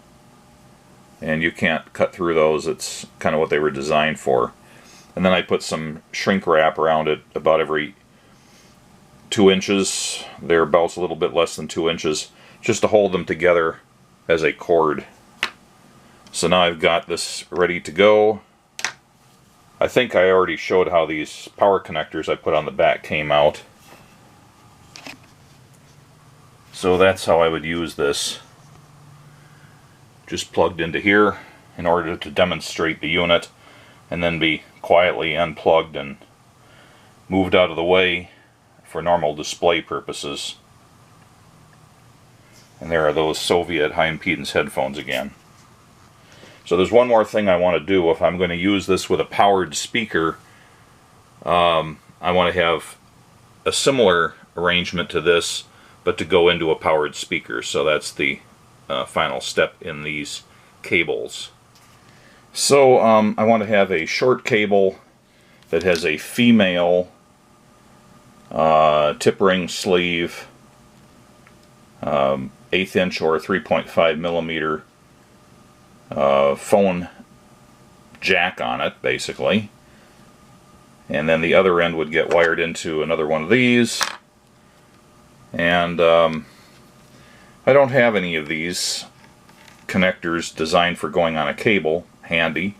and you can't cut through those. It's kind of what they were designed for. And then I put some shrink wrap around it about every 2 inches. They're about a little bit less than 2 inches, just to hold them together as a cord. So now I've got this ready to go. I think I already showed how these power connectors I put on the back came out. So that's how I would use this. Just plugged into here in order to demonstrate the unit, and then be quietly unplugged and moved out of the way for normal display purposes. And there are those Soviet high impedance headphones again. So there's one more thing I want to do. If I'm going to use this with a powered speaker, I want to have a similar arrangement to this, but to go into a powered speaker. So that's the final step in these cables. So I want to have a short cable that has a female tip ring sleeve, 1/8 inch or 3.5 millimeter phone jack on it, basically. And then the other end would get wired into another one of these. And I don't have any of these connectors designed for going on a cable handy,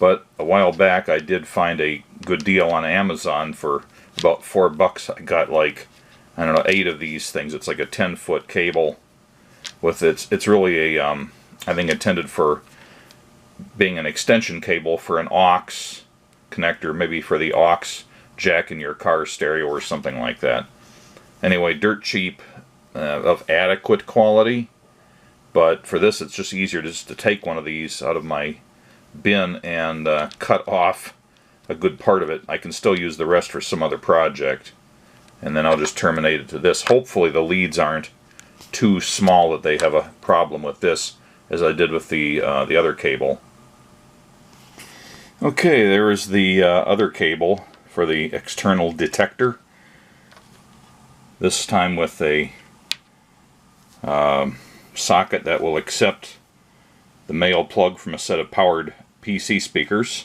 but a while back I did find a good deal on Amazon for about $4. I got like, I don't know, 8 of these things. It's like a 10-foot cable with it's really a I think intended for being an extension cable for an aux connector, maybe for the aux jack in your car stereo or something like that. Anyway, dirt cheap, of adequate quality, but for this it's just easier just to take one of these out of my bin and cut off a good part of it. I can still use the rest for some other project, and then I'll just terminate it to this. Hopefully the leads aren't too small that they have a problem with this, as I did with the other cable. Okay, there is the other cable for the external detector. This time with a socket that will accept the male plug from a set of powered PC speakers,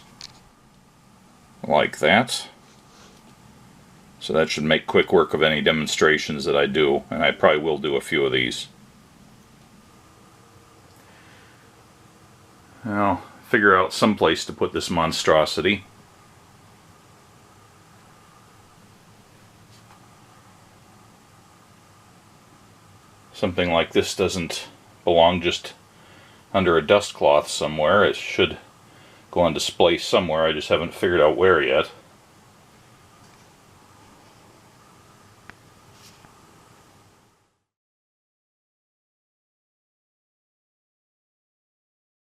like that. So that should make quick work of any demonstrations that I do, and I probably will do a few of these. Now, figure out some place to put this monstrosity. Something like this doesn't belong just under a dust cloth somewhere. It should go on display somewhere. I just haven't figured out where yet.